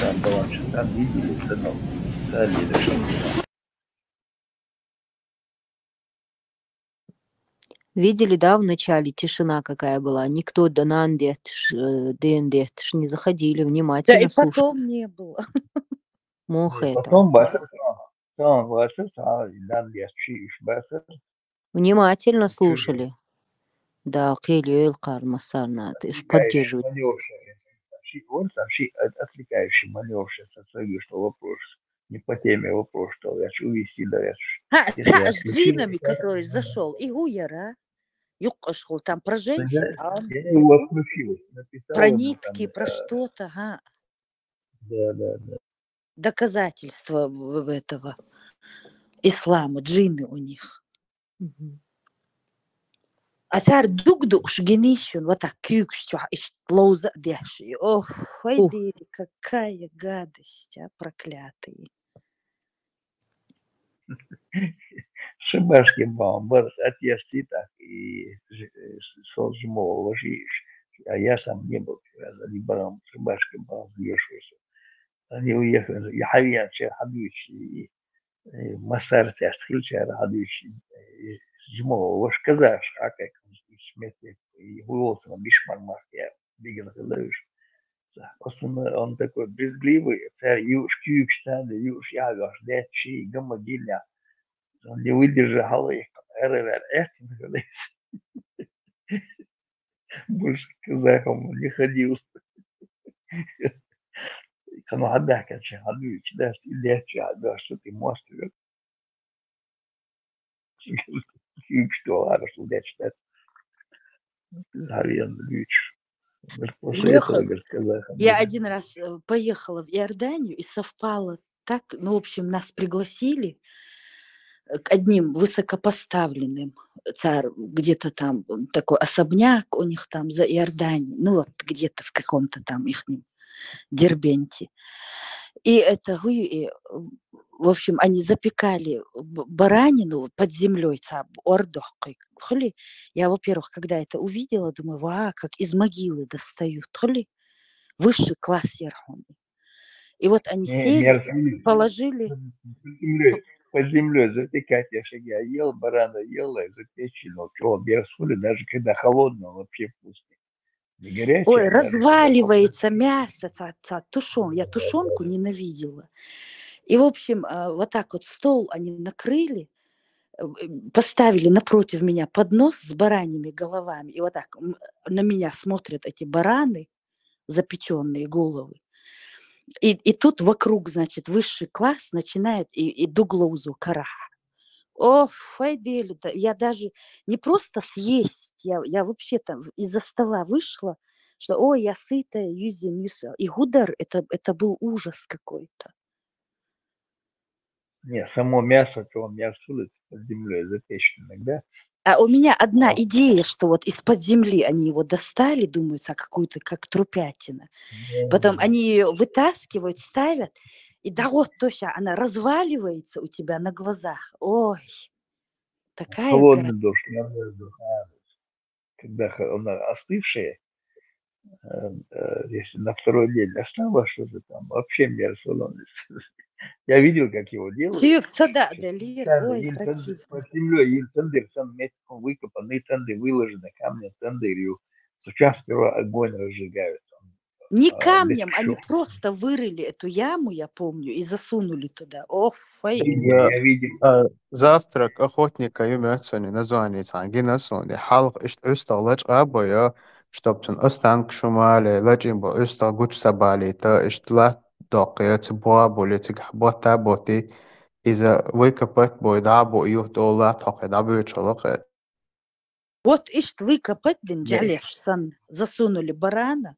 там баланс там видели ценов стали решили. Видели, да, в начале тишина какая была? Никто до Нандетш, Дендетш не заходили, Да внимательно и слушали. потом не было. Мох это. Потом басса там басса нам я чиш басса Внимательно чужие слушали. Да, Келюэл Кармасарна, ты ж отвлекающий поддерживает. маневр, он сообщи отвлекающий маневр социологии, что вопрос не по теме вопрос, что я хочу увести, да, я если я С отключил, джинами, который зашел, и Гуяра, Юкашхул, там про женщин, а он я его отключил, написал про ему там, нитки, про что-то, да. доказательства этого ислама, джинны у них. Мгм. А царь дугдуш генищун, вот так кюкщу, и лоуза дяши. Ох, Ух, хайди, какая гадость, проклятые. Шибашки бомбар, отец и так, и Солжмова ложишь, а я сам не был, когда либером Шибашки бомб ешился. Они уехали, я хавьян, хабючий, مسار تحصیل کرده hadis جمعه وش كذاش حكى سمعت его сам бишмармах я бегал лыж أصلا он такой брезгливый царь юж кюкстан юж ягаш дечи гамма гилья он не выдержал их эревер этим больше казахом не ходил كانوا عندها كان شي حدوش ده اللي شي عندها что ты можешь что хорошо дать читать Гарри Андреевич. После этого, Леха, говорит, казах. я один раз поехала в Иорданию, и совпало так, ну, в общем, нас пригласили к одним высокопоставленным царь, где-то там такой особняк у них там за Иорданией, ну вот где-то в каком-то там их Дербенте. И это, в общем, они запекали баранину под землей, ордохкой. Я, во-первых, когда это увидела, думаю, как из могилы достают. Высший класс ярхоны. И вот они сели, положили... Под землей запекать, я ел барана, ел, запеченного, чего берсули, даже когда холодного, вообще вкусно. Не горячее. Ой, разваливается мясо, тушен. Я тушенку ненавидела. И, в общем, вот так вот стол они накрыли, поставили напротив меня поднос с бараньими головами. И вот так на меня смотрят эти бараны, запеченные головы. И тут вокруг, значит, высший класс начинает и дуглоузу кара. Ох, файдели, я даже не просто съесть, я вообще там из-за стола вышла, что, ой, я сытая, юзим. И гудар, это был ужас какой-то. Не, само мясо, то он мясо под землей запечено иногда. А у меня одна идея, что вот из-под земли они его достали, думают, какую-то, как трупятина. Потом они ее вытаскивают, ставят, и да вот точно, она разваливается у тебя на глазах. Ой, такая холодный дождь, когда она остывшая, если на второй день осталось что-то там, вообще мерзко. Я видел, как его делают. Под землей цендер, выкопанный цендер, выложены камни цендерью. Сейчас сперва огонь разжигают. Не камнем, они просто вырыли эту яму, я помню, и засунули туда. Ох, я видел. Завтрак охотника юмятсони название цангинасони халк östalaj aboya штопцун останк шумале лачимбо östal гуч сабали та иштла доқият буа болетик бота боти إذا ويكبت بويدعبو يهدو لا تقيد عبو يتشلقت Вот ишь выкопать Я динджалеш сан засунули барана.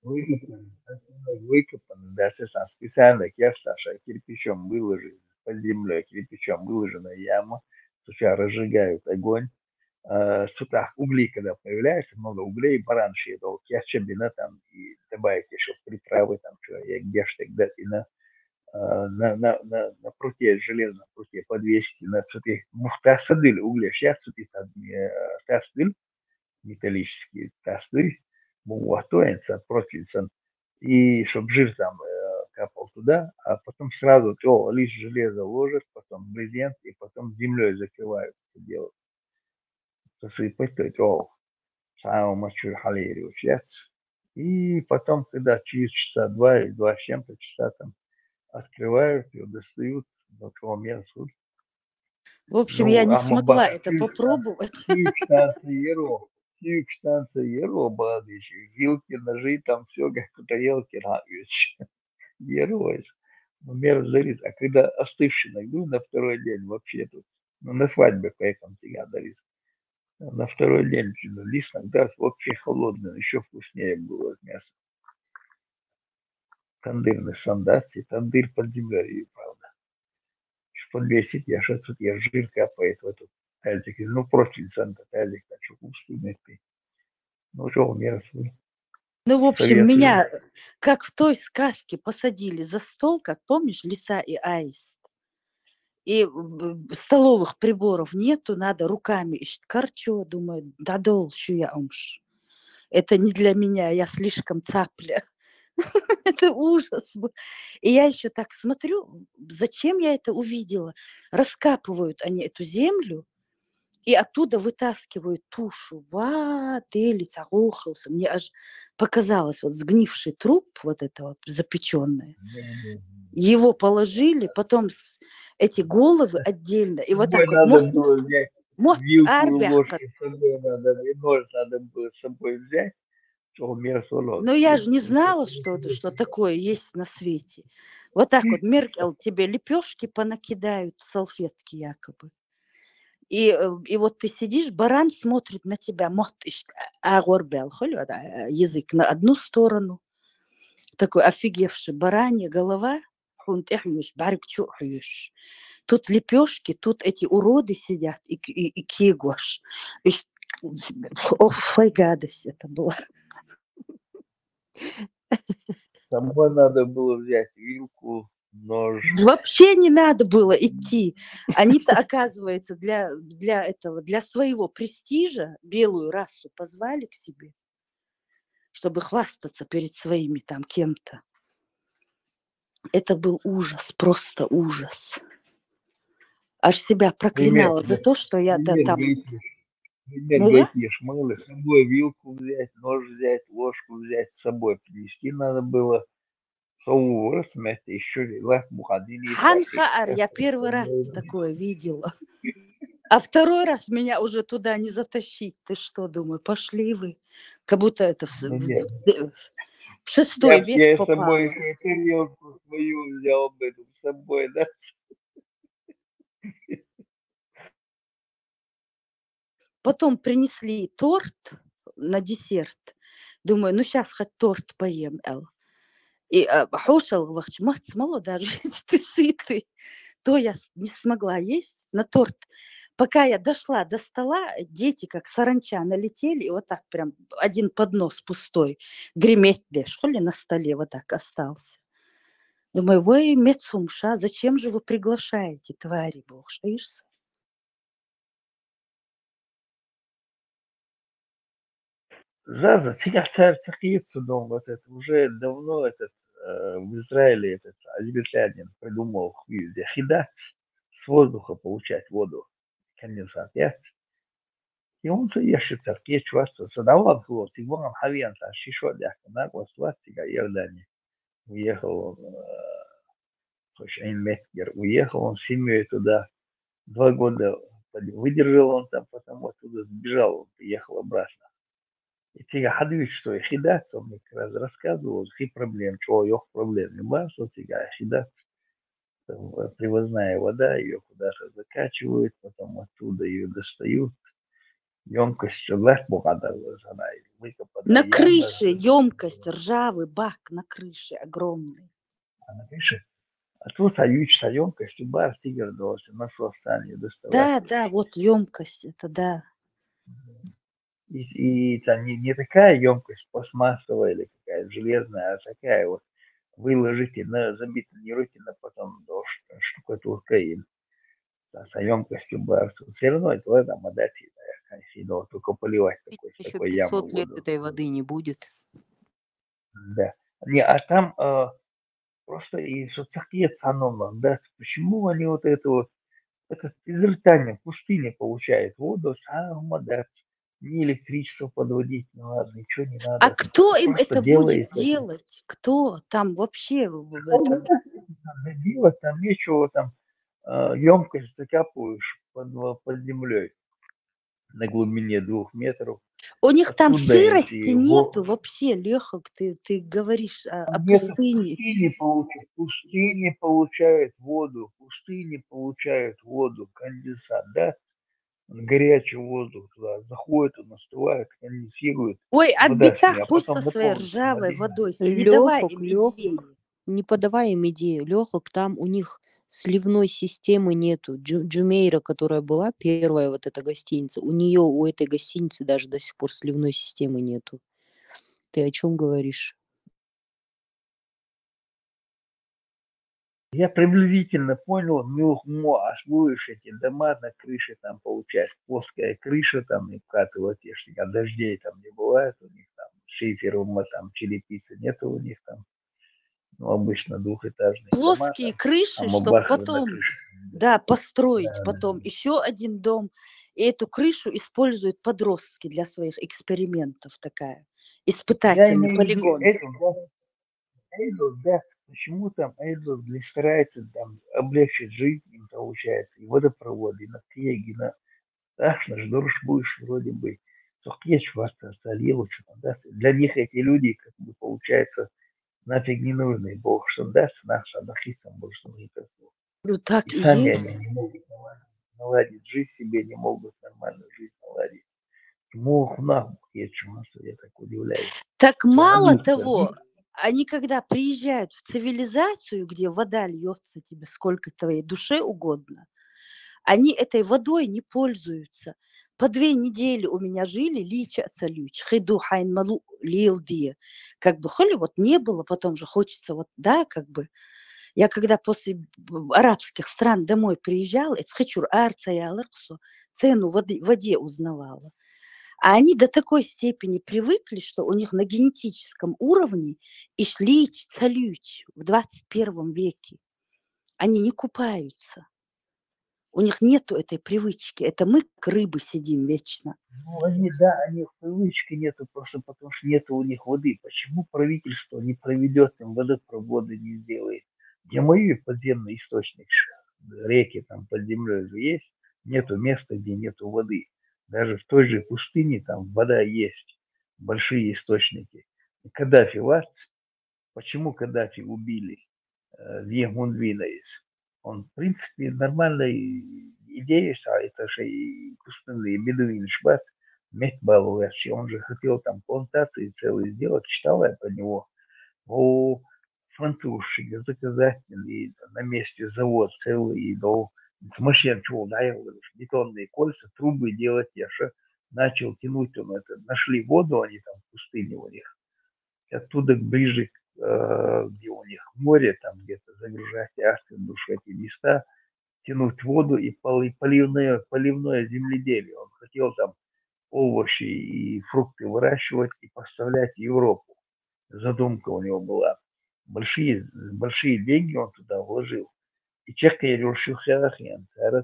выкопан, да, соответственно, специально кефташа кирпичом выложили, под землей кирпичом выложена яма, сейчас разжигают огонь. Сюда угли, когда появляется, много углей, баран шедол, кефчебина там, и добавить еще приправы, там, что я гештег, да, и на пруте, железном пруте подвесить, на цветы, мухтасадыль угли, сейчас цветы тастыль, металлические тасты, муатоинца, профильсон, и чтобы жир там капал туда, а потом сразу лишь железо ложат, потом брезент, и потом землей закрывают это дело. Засыпать, то есть, самую мочу халерию сейчас. И потом, когда через часа два или два с чем-то часа там открывают ее, достают до того места. В общем, я Ну, не а смогла это попробовать. Тюк станция Еро, бадыч, вилки, ножи, там все как тарелки равишь. Еро, ну, мерзлорис. А когда остывший найду на второй день вообще тут, ну, на свадьбе поехал тебя дарить. На второй день лист иногда вообще холодный, еще вкуснее было мясо. Тандырный сандаций, тандыр под землей, правда. Подвесить, я что тут, я жир капает в эту тазик. Ну, профиль санта тазик, так что вкусный ты. Ну, что, мерзкий. Ну, в общем, Советую. меня, как в той сказке, посадили за стол, как помнишь, лиса и аист. И столовых приборов нету, надо руками ищет. Корчу, думаю, да долщу я умш. Это не для меня, я слишком цапля. Это ужас был. И я еще так смотрю, зачем я это увидела? Раскапывают они эту землю, и оттуда вытаскивают тушу. Делица, охался. Мне аж показалось, вот сгнивший труп, вот это вот запеченное. Его положили, потом эти головы отдельно. И вот так вот. Надо было взять Мост вилку, арбяхка. ложку с собой надо, и нож надо было с собой взять. Но я же не знала, что такое есть на свете. Вот так вот Меркель тебе лепешки понакидают, салфетки якобы. И вот ты сидишь, баран смотрит на тебя, язык на одну сторону, такой офигевший, баранья голова, тут лепешки, тут эти уроды сидят, и кигош. Ох, гадость это была. С собой надо было взять вилку, нож. Вообще не надо было идти. Они-то, оказывается, для этого, для своего престижа белую расу позвали к себе, чтобы хвастаться перед своими там кем-то. Это был ужас, просто ужас. Аж себя проклинала за то, что я там... Гайтиш, мыло, с собой вилку взять, нож взять, ложку взять с собой, принести надо было. Ханхаар, я первый раз такое видела. А второй раз меня уже туда не затащить. Ты что, думаю, пошли вы? Как будто это в 6 век я попало. с собой еще тарелку свою взял бы с собой, да? Потом принесли торт на десерт. Думаю, ну сейчас хоть торт поем, Эл. И хошел вахч, мало даже если ты сытый, то я не смогла есть на торт. Пока я дошла до стола, дети как саранча налетели, и вот так прям один поднос пустой, греметь что ли на столе вот так остался. Думаю, ой, медсумша, зачем же вы приглашаете, твари, бог, шаишься? Заза, сейчас царицу дом, вот это уже давно в Израиле этот израильтянин придумал хидат, с воздуха получать воду, конденсат, и он заешит царке чувство, задавал его, тигван хавиан, шишо дяхка, нагла сладкий, Иордания. Уехал он, Мехгер, уехал он с семьей туда, 2 года выдержал он там, потом оттуда сбежал, он приехал обратно. И тебе хадвич, что и хидат, он мне как раз рассказывал, какие проблемы, чего их проблемы, ба, что тебе хидат, привозная вода, ее куда-то закачивают, потом оттуда ее достают, емкость лет богата, выкопанная На яма, крыше емкость, ржавый бак на крыше огромный. напиши. А тут соючится емкость, бар тигр должен насос сани доставать. Да, вот емкость, это да. И это не такая емкость пластмассовая или какая-то железная, а такая вот. Вы ложите на забетонируйте, на потом до штукатуркой и с емкостью бар. Все равно это вода модати, конфидо, только поливать такой, с Еще такой ямы 500 лет воду. этой воды не будет. Да. Не, а там просто и соцсети цаном, да, почему они вот это вот, это изрытание пустыни получает воду, сам дать. Ни электричество подводить не надо, ничего не А надо. кто им Просто это будет делается. делать? Кто там вообще Там делать, там нечего, там емкость закапываешь под землей на глубине 2 метров. У них там Оттуда сырости эти нету вообще, Лехок, ты говоришь о Нет, пустыне. пустыни получают воду, пустыни получают воду, конденсат, да? Горячий воздух туда заходит, он остывает, конденсирует, Ой, вода с нее, отбитах а пусть со потом своей наполнится ржавой водой. водой. Не давай им Лехок, идеи. не подавай им идею. Лехок, там у них сливной системы нету. Джумейра, которая была первая вот эта гостиница, у этой гостиницы даже до сих пор сливной системы нету. Ты о чем говоришь? Я приблизительно понял, аж будешь эти дома на крыше, там получается плоская крыша, там и вкатывать, если дождей там не бывает у них, там шифером, там черепицы нету у них там, ну, обычно двухэтажные дома, Плоские крыши, там чтобы обахры на потом, крыше. да, построить Да, потом еще один дом. И эту крышу используют подростки для своих экспериментов, такая Я испытательный имею в виду полигон. эту, да, почему там Эйдл не старается там облегчить жизнь им получается, и водопроводы, и на книги, на страшно, ждешь будешь вроде бы сухтечь вас солил, что-то, да. Для них эти люди, как бы, получается, нафиг не нужны. Бог что даст, наша нахисом больше не косу. Ну так И и сами они есть. не могут наладить жизнь себе, не могут нормальную жизнь наладить. Ему нахуй я чувствую, я так удивляюсь. Так Что мало одух того, они когда приезжают в цивилизацию, где вода льется тебе сколько твоей душе угодно, они этой водой не пользуются. По 2 недели у меня жили, лечатся люч, хиду хайн малу лилди. Как бы холи вот не было, потом же хочется вот, да, как бы. Я когда после арабских стран домой приезжала, эцхачур арца и аларсу, цену воде узнавала. А они до такой степени привыкли, что у них на генетическом уровне ишлич, цалюч в 21 веке. Они не купаются. У них нету этой привычки. Это мы, как рыбы, сидим вечно. Ну, они, да, они в привычке нету, просто потому что нету у них воды. Почему правительство не проведет им водопроводы, не сделает? Ямаи подземный источник, реки там под землей же есть, нету места, где нету воды. Даже в той же пустыне там вода есть, большие источники. И Каддафи, почему Каддафи убили в Егунвинais? Он, в принципе, нормальная идея, а это же и пустынные бедуины шбат, Мехбалович, он же хотел там плантации целые сделать, читал я про него. У французши заказать и на месте завод целый, и до с машин чего, да, я говорю, бетонные кольца, трубы делать, я же начал тянуть, он это, нашли воду, они там в пустыне у них, оттуда ближе, где у них море, там где-то загружать яхты, душу эти места, тянуть воду и поливное земледелие. Он хотел там овощи и фрукты выращивать и поставлять в Европу. Задумка у него была. Большие деньги он туда вложил. И Чехия решил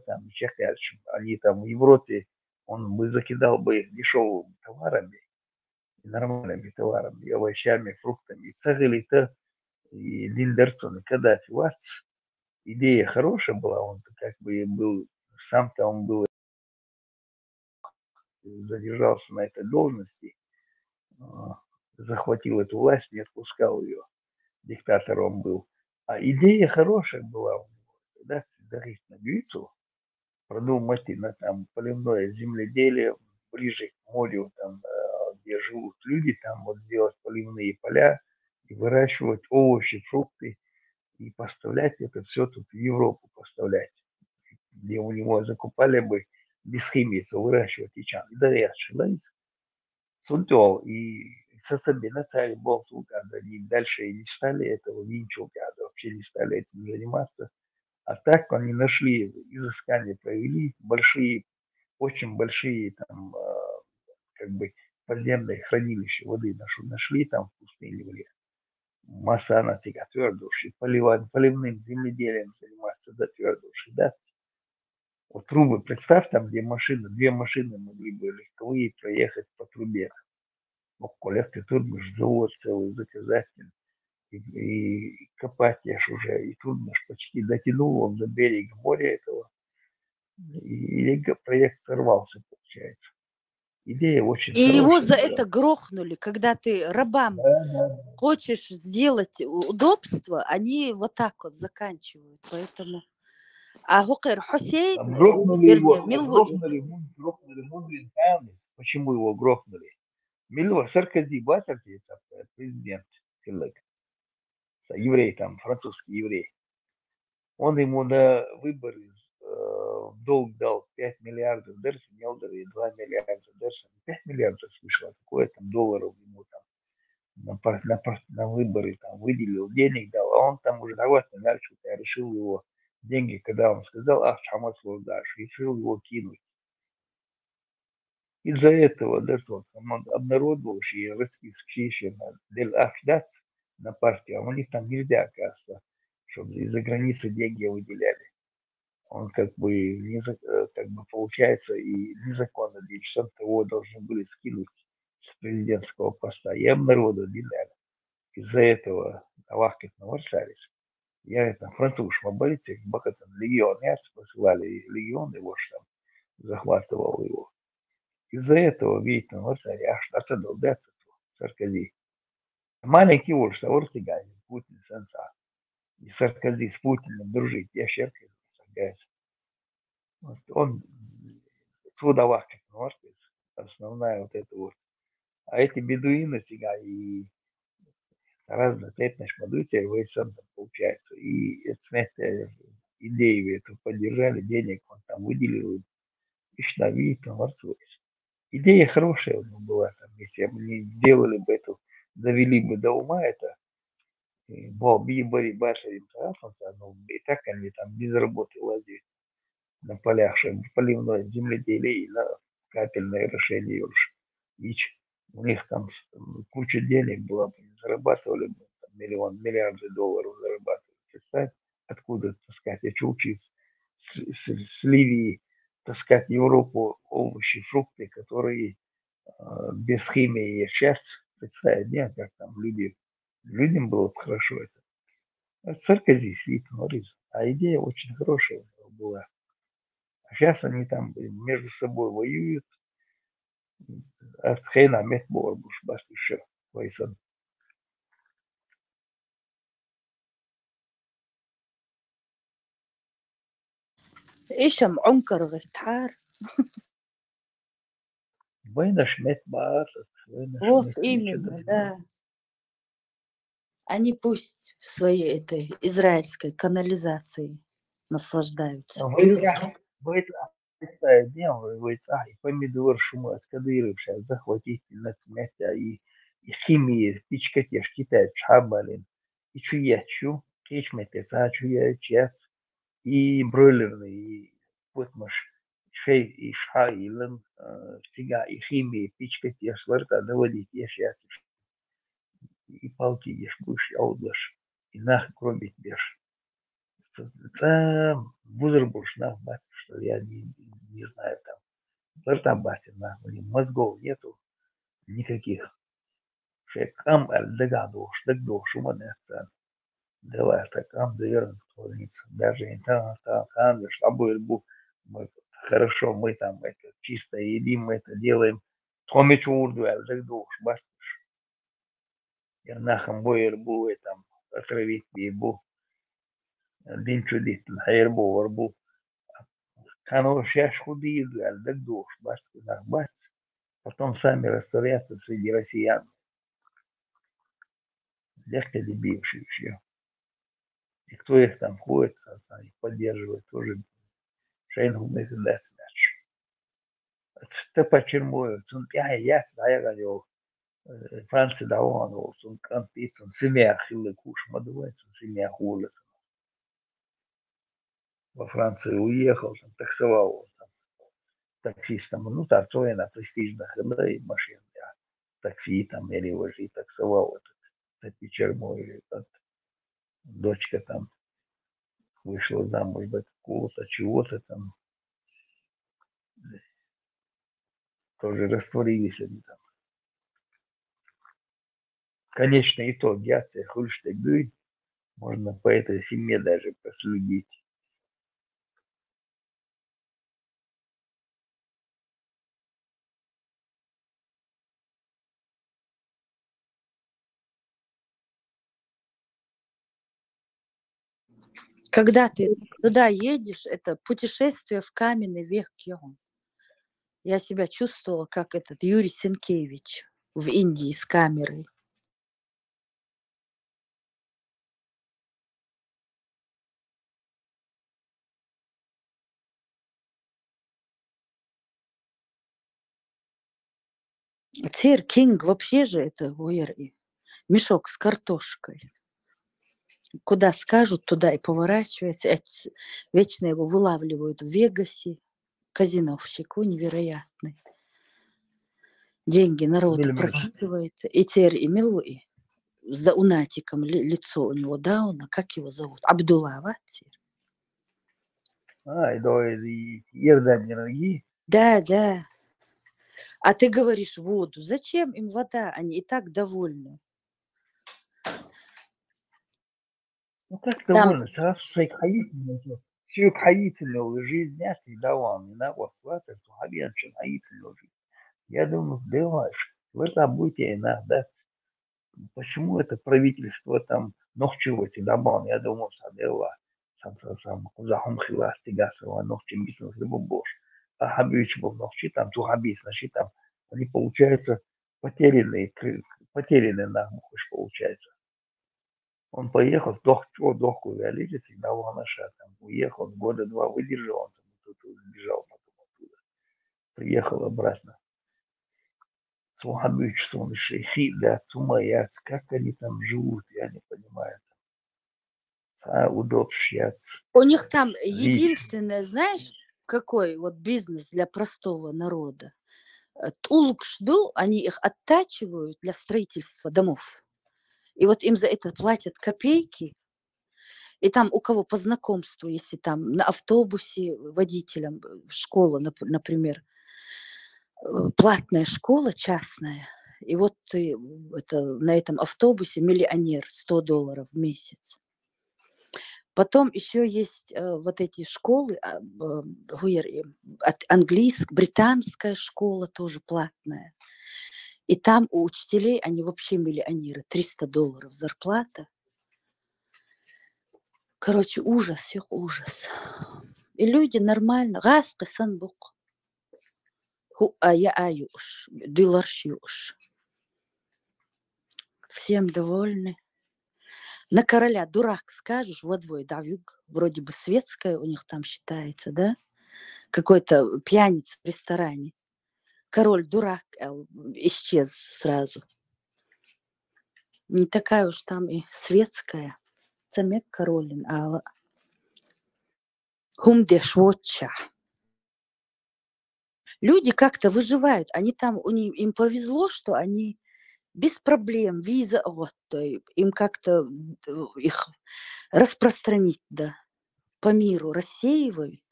там, Чехия, они там в Европе, он бы закидал бы их дешевыми товарами, нормальными товарами, овощами, фруктами. И Цагали-то, и Линдерсон, и Каддафи, идея хорошая была, он как бы был, сам-то он был, задержался на этой должности, захватил эту власть, не отпускал ее, диктатором был. А идея хорошая была у него, да, дарить на Грицу, продумать на там поливное земледелие, ближе к морю, там, где живут люди, там вот сделать поливные поля и выращивать овощи, фрукты и поставлять это все тут в Европу поставлять, где у него закупали бы без химии, все выращивать и чан. И да, я Сунтел и Сасабина царь был когда они дальше не стали этого ничего, вообще не стали этим заниматься. А так они нашли, изыскания провели, большие, очень большие там, как бы подземные хранилища воды нашли там в пустыне были. Масса она всегда твердуши, поливным земледелием заниматься до твердуши, да. Вот трубы, представь, там, где машины, две машины могли бы легковые проехать по трубе. Ну, коллектор тут будешь завод целый заказать и копать я ж уже. И тут наш почти дотянул он до берега моря этого. И проект сорвался, получается. Идея очень И его хорошая за была. это грохнули, когда ты рабам Да. хочешь сделать удобство, они вот так вот заканчивают. Поэтому... А Гукер Хусейн, Там грохнули его, вернее, грохнули Мудрин Памес. Почему его грохнули? Милва Саркози, Басарси, президент, еврей там, французский еврей. Он ему на выборы в долг дал 5 миллиардов дерсен, и 2 миллиарда дерсен. 5 миллиардов слышал, какое там долларов ему там на выборы там выделил, денег дал, а он там уже давай начал, я решил его деньги, когда он сказал, ах, Хамас дашь, решил его кинуть. Из-за этого даже вот он обнародовавший расписки Дель Ахдат на партию, а у них там нельзя, оказывается, чтобы из-за границы деньги выделяли. Он как бы, как бы получается и незаконно, ведь его должны были скинуть с президентского поста. И обнародовали. Из-за этого Авахкет наваршались. Я это француз мобилите, бакатан легион, я посылали легион его, что там захватывал его. Из-за этого, видите, наваршали, аж отсадил, да, Саркози. Маленький уж, Орсигай, Путин сенса. И Саркози с Путиным дружить, я щеркой, вот он Судавахкет, основная вот эта вот. А эти бедуины сега и разные этнос мадуция вейсан получается. И это идею эту поддержали, денег он там выделил, и штаби там отсвоились. Идея хорошая была, там, если бы не сделали бы эту, довели бы до ума это, Боби, Бори, Баша, ну, и так они там без работы лазят на полях, чтобы поливное земледелие и на капельное решение уж. У них там куча денег было, зарабатывали бы миллиарды долларов зарабатывали. Представь, откуда таскать, я учусь с Ливии таскать в Европу овощи, фрукты, которые без химии есть. Сейчас, представь, нет, как там людям было бы хорошо это. А Саркози свит, а идея очень хорошая была. А сейчас они там между собой воюют. От хрена метбор буш бас еще войсан. إيش عنكر غتحار. Войнаш метбар, войнаш Вот мет именно, да. Они пусть в своей этой израильской канализации наслаждаются. И помидор шумас, кадыров сейчас захватить на метя и химии, пичкатеш, китай, чабалин, и чуячу, кичметеца, чуячец, и бройлерный, и вот маш, шей и шайлен, сега и химии, пичкатеш, ларта, доводить ешь, и палки ешь, будешь яудаш, и нах кромить бешь. Це бузербуш, на, батя, что я не знаю там. Ларта батя, на, у них мозгов нету никаких. Шекам догадуш, догдуш, уманется. Давай, такам доверен творится. Даже и там, чтобы мы хорошо, мы там это чисто едим, мы это делаем. Томич урду, догдуш, башкуш. Я нахам бойер бу, там, отравить бу. Дин чудит, хайр бу, كانوا شاش خدي دقدوش بس كنا بس потом сами растворятся среди россиян. Легко дебившие все. И кто их там ходит, их поддерживает, тоже шейнгумных и десмяч. Это почему? Я говорю, Франция давно, он конфликт, он семья хилы куш, мадывается, семья хулы. Во Францию уехал, там, таксовал там, таксистом, ну, так, то на престижных машин, я такси там, или уже таксовал этот вечермой, или дочка там вышла замуж за какого-то чего-то там, тоже растворились они там. Конечный итог, я тебе хульштег, можно по этой семье даже проследить. Когда ты туда едешь, это путешествие в каменный век Кион. Я себя чувствовала, как этот Юрий Сенкевич в Индии с камерой. Цирь Кинг вообще же это мешок с картошкой. Куда скажут, туда и поворачивается. Вечно его вылавливают в Вегасе. Казиновщик, невероятный. Деньги народу прокидывает. И теперь и Милуи с даунатиком лицо у него Дауна. Как его зовут? Абдуллава. И Ердани. Да. А ты говоришь воду. Зачем им вода? Они и так довольны. Ну как довольны? Сразу всю хаительную жизнь и давал. Не на вас платят, хаительную жизнь. Я думаю, делаешь. Вы там будете иногда. Почему это правительство там ногчевать и добавил? Я думал, садела. Сам кузахом хила стигасова ногче бизнес либо бош. А хабич был ногчи там, ту хабис наши там. Они получаются потерянные нахуй получается. Он поехал, дохку вялили, всегда в наша там уехал, года два выдержал, он там тут сбежал потом оттуда. Приехал обратно. Сухабич, сон шейхи, да, цумаяц, как они там живут, я не понимаю. Удобщаться. У них там единственное, знаешь, какой вот бизнес для простого народа. Тулукшду, они их оттачивают для строительства домов. И вот им за это платят копейки. И там у кого по знакомству, если там на автобусе водителем, школа, например, платная школа частная, и вот ты на этом автобусе миллионер, $100 в месяц. Потом еще есть вот эти школы, английская, британская школа тоже платная. И там у учителей, они вообще миллионеры, $300 зарплата. Короче, ужас, их ужас. И люди нормально. Гаски санбук. Всем довольны. На короля дурак скажешь, водвой давюк. Вроде бы светская у них там считается, да? Какой-то пьяница в ресторане. Король дурак исчез сразу. Не такая уж там и светская. Цамек королин, а хумдешвотча. Люди как-то выживают. Они там, им повезло, что они без проблем, виза, им как-то их распространить, да, по миру рассеивают.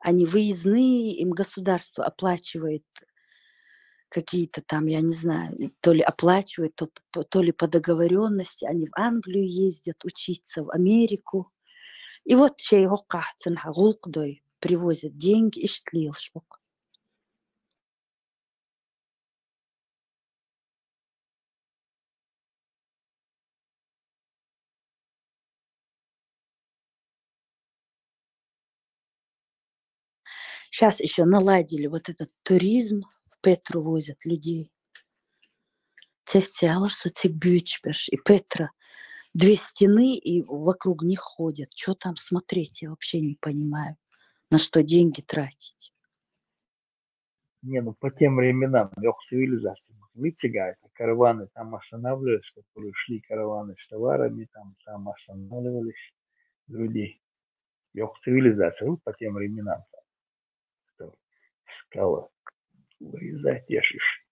Они выездные, им государство оплачивает какие-то там, я не знаю, то ли оплачивает, то ли по договоренности. Они в Англию ездят учиться, в Америку. И вот привозят деньги и штлилшбук. Сейчас еще наладили вот этот туризм в Петру возят людей. И Петра. 2 стены, и вокруг них ходят. Что там смотреть, я вообще не понимаю. На что деньги тратить? Не, ну по тем временам, цивилизации. Видите, это караваны там останавливались, которые шли караваны с товарами, там останавливались люди. Цивилизация, по тем временам. Скала вырезать, тешишь.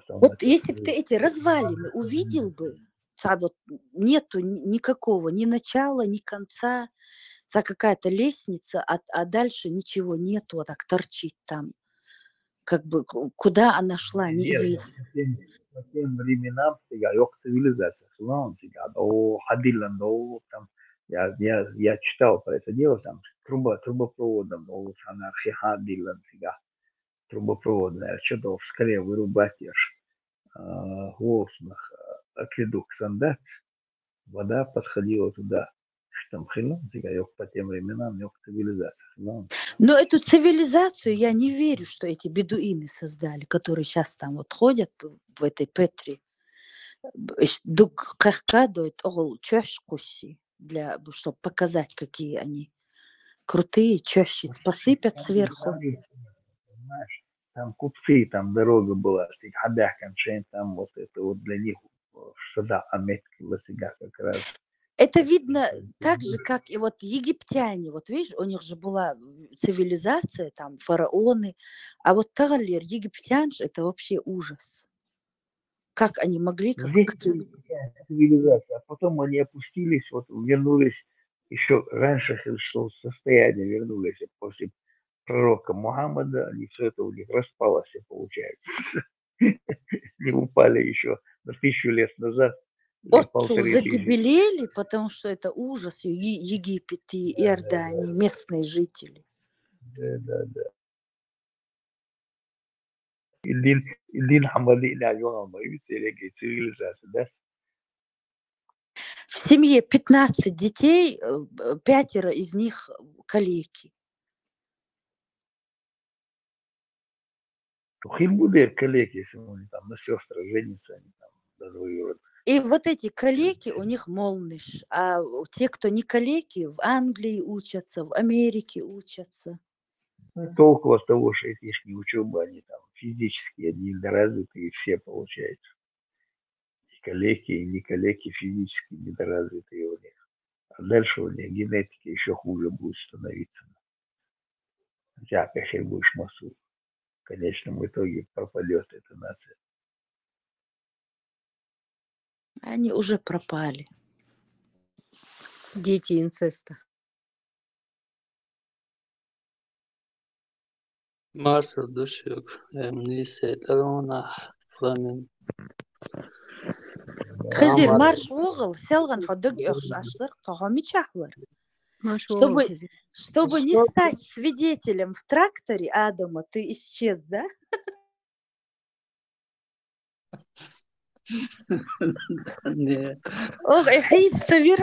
Вот если бы ты эти развалины увидел бы, вот нету никакого ни начала, ни конца, какая-то лестница, а дальше ничего нету, так торчит там. Как бы куда она шла, неизвестно. По тем временам цивилизация. Там, я читал про это дело, там трубопроводом, трубопроводная, что-то в скале вырубать голосных акведук сандать, вода подходила туда. Там по тем временам цивилизация. Но эту цивилизацию я не верю, что эти бедуины создали, которые сейчас там вот ходят в этой Петре. Чтобы показать, какие они крутые, чёщиц посыпят сверху. Понимаешь, там купцы, там дорога была, там вот это вот для них сюда аметки как раз. Это видно так же, как и вот египтяне. Вот видишь, у них же была цивилизация, там фараоны. А вот Тагалер, египтян, это вообще ужас. Как они могли... Здесь цивилизация, а потом они опустились, вот вернулись еще раньше, что состояние вернулись после пророка Мухаммада, они все это у них распалось, получается. Не упали еще на 1000 лет назад. Задебелели, потому что это ужас. Египет и Иордания, местные жители. Да. Цивилизация, да? В семье 15 детей, 5 из них калеки. Химбудер калеки, если они там на сестрах женятся, они там даже воюют. И вот эти калеки, у них молныш, а те, кто не калеки, в Англии учатся, в Америке учатся. Толку от того, что это их не учеба, они там физически недоразвитые все получается. И калеки, и не калеки физически недоразвитые у них. А дальше у них генетика еще хуже будет становиться. Всякая хер будешь массу. В конечном итоге пропадет эта нация. Они уже пропали. Дети инцеста. Маршал düşük lise талона фламин. Хазир, марш угол, селган ходык ашлар, тагами чахлар. Чтобы не стать свидетелем в тракторе Адама, ты исчез, да? Нет. Ох,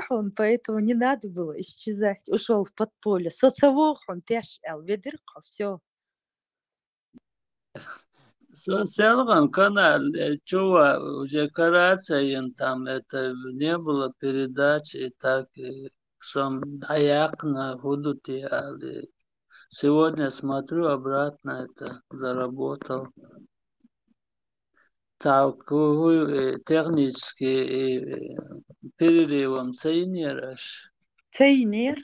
он, поэтому не надо было исчезать. Ушел в подполье. Он тяжел, ведерко, все. Социалган канал, чува, уже карациян там, это не было передачи, и так, сам даяк на худуте, сегодня смотрю обратно, это заработал. Так, технически перерывом цейнераш. Цейнер?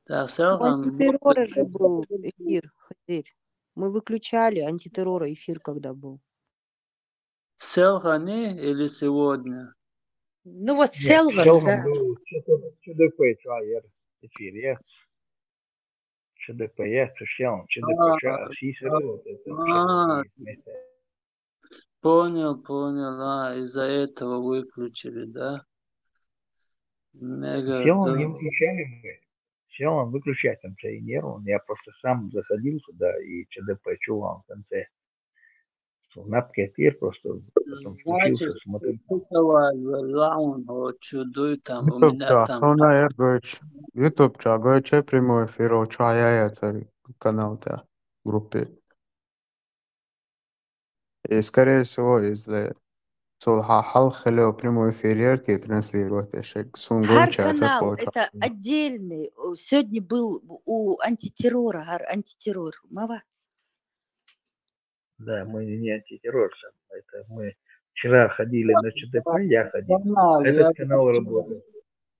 Так, селган... Антитеррора же был эфир, Хазир. Мы выключали антитеррора эфир, когда был. Селгане или сегодня? Ну вот Селган, да. ЧДП, эфир, yes. ЧДП, yes, Понял, из-за этого выключили, да? Селган не выключали, Селган выключать там тренеру, я просто сам заходил туда и ЧДП чувал в конце. Напки эфир просто потом включился, смотрел. YouTube чагой прямой эфир, чая канал, да. группе. И, скорее всего, если Хал хотел прямой эфир транслировать, Гар канал, это отдельный. Сегодня был у антитеррора, антитеррор. Мавац. Да, мы не антитеррорцы. Это мы вчера ходили на ЧДП, я ходил. Этот канал работает.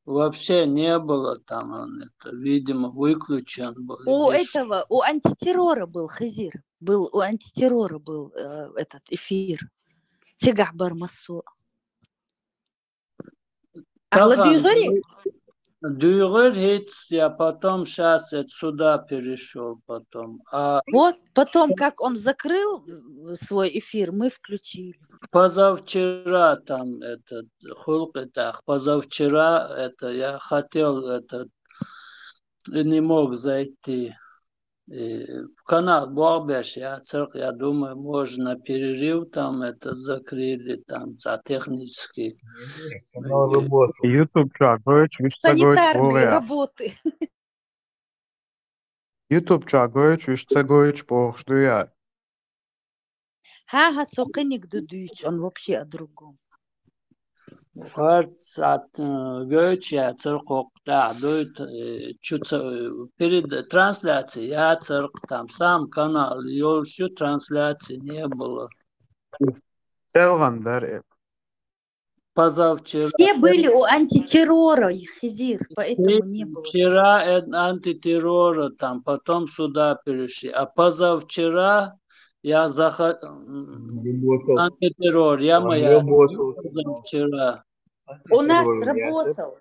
Вообще не было там, он это, видимо, выключен был. У антитеррора был Хазир. У антитеррора был этот эфир. Тигах Бармасо. Дюйгер я потом сейчас сюда перешел потом. Вот потом, как он закрыл свой эфир, мы включили. Позавчера там этот позавчера это я хотел не мог зайти. В канал Богбеш, я думаю, можно перерыв там закрыли там за технический. Канал работает. YouTube санитарные работы. YouTube чагоич похштуя. Ха, цокеник дудуич, он вообще о другом. Перед трансляцией я там сам канал, всю трансляции не было. Позавчера. Все были у антитеррора, Хизир, поэтому не было. Вчера антитеррора там, потом сюда перешли. А позавчера я антитеррор, я моя позавчера. У нас работал.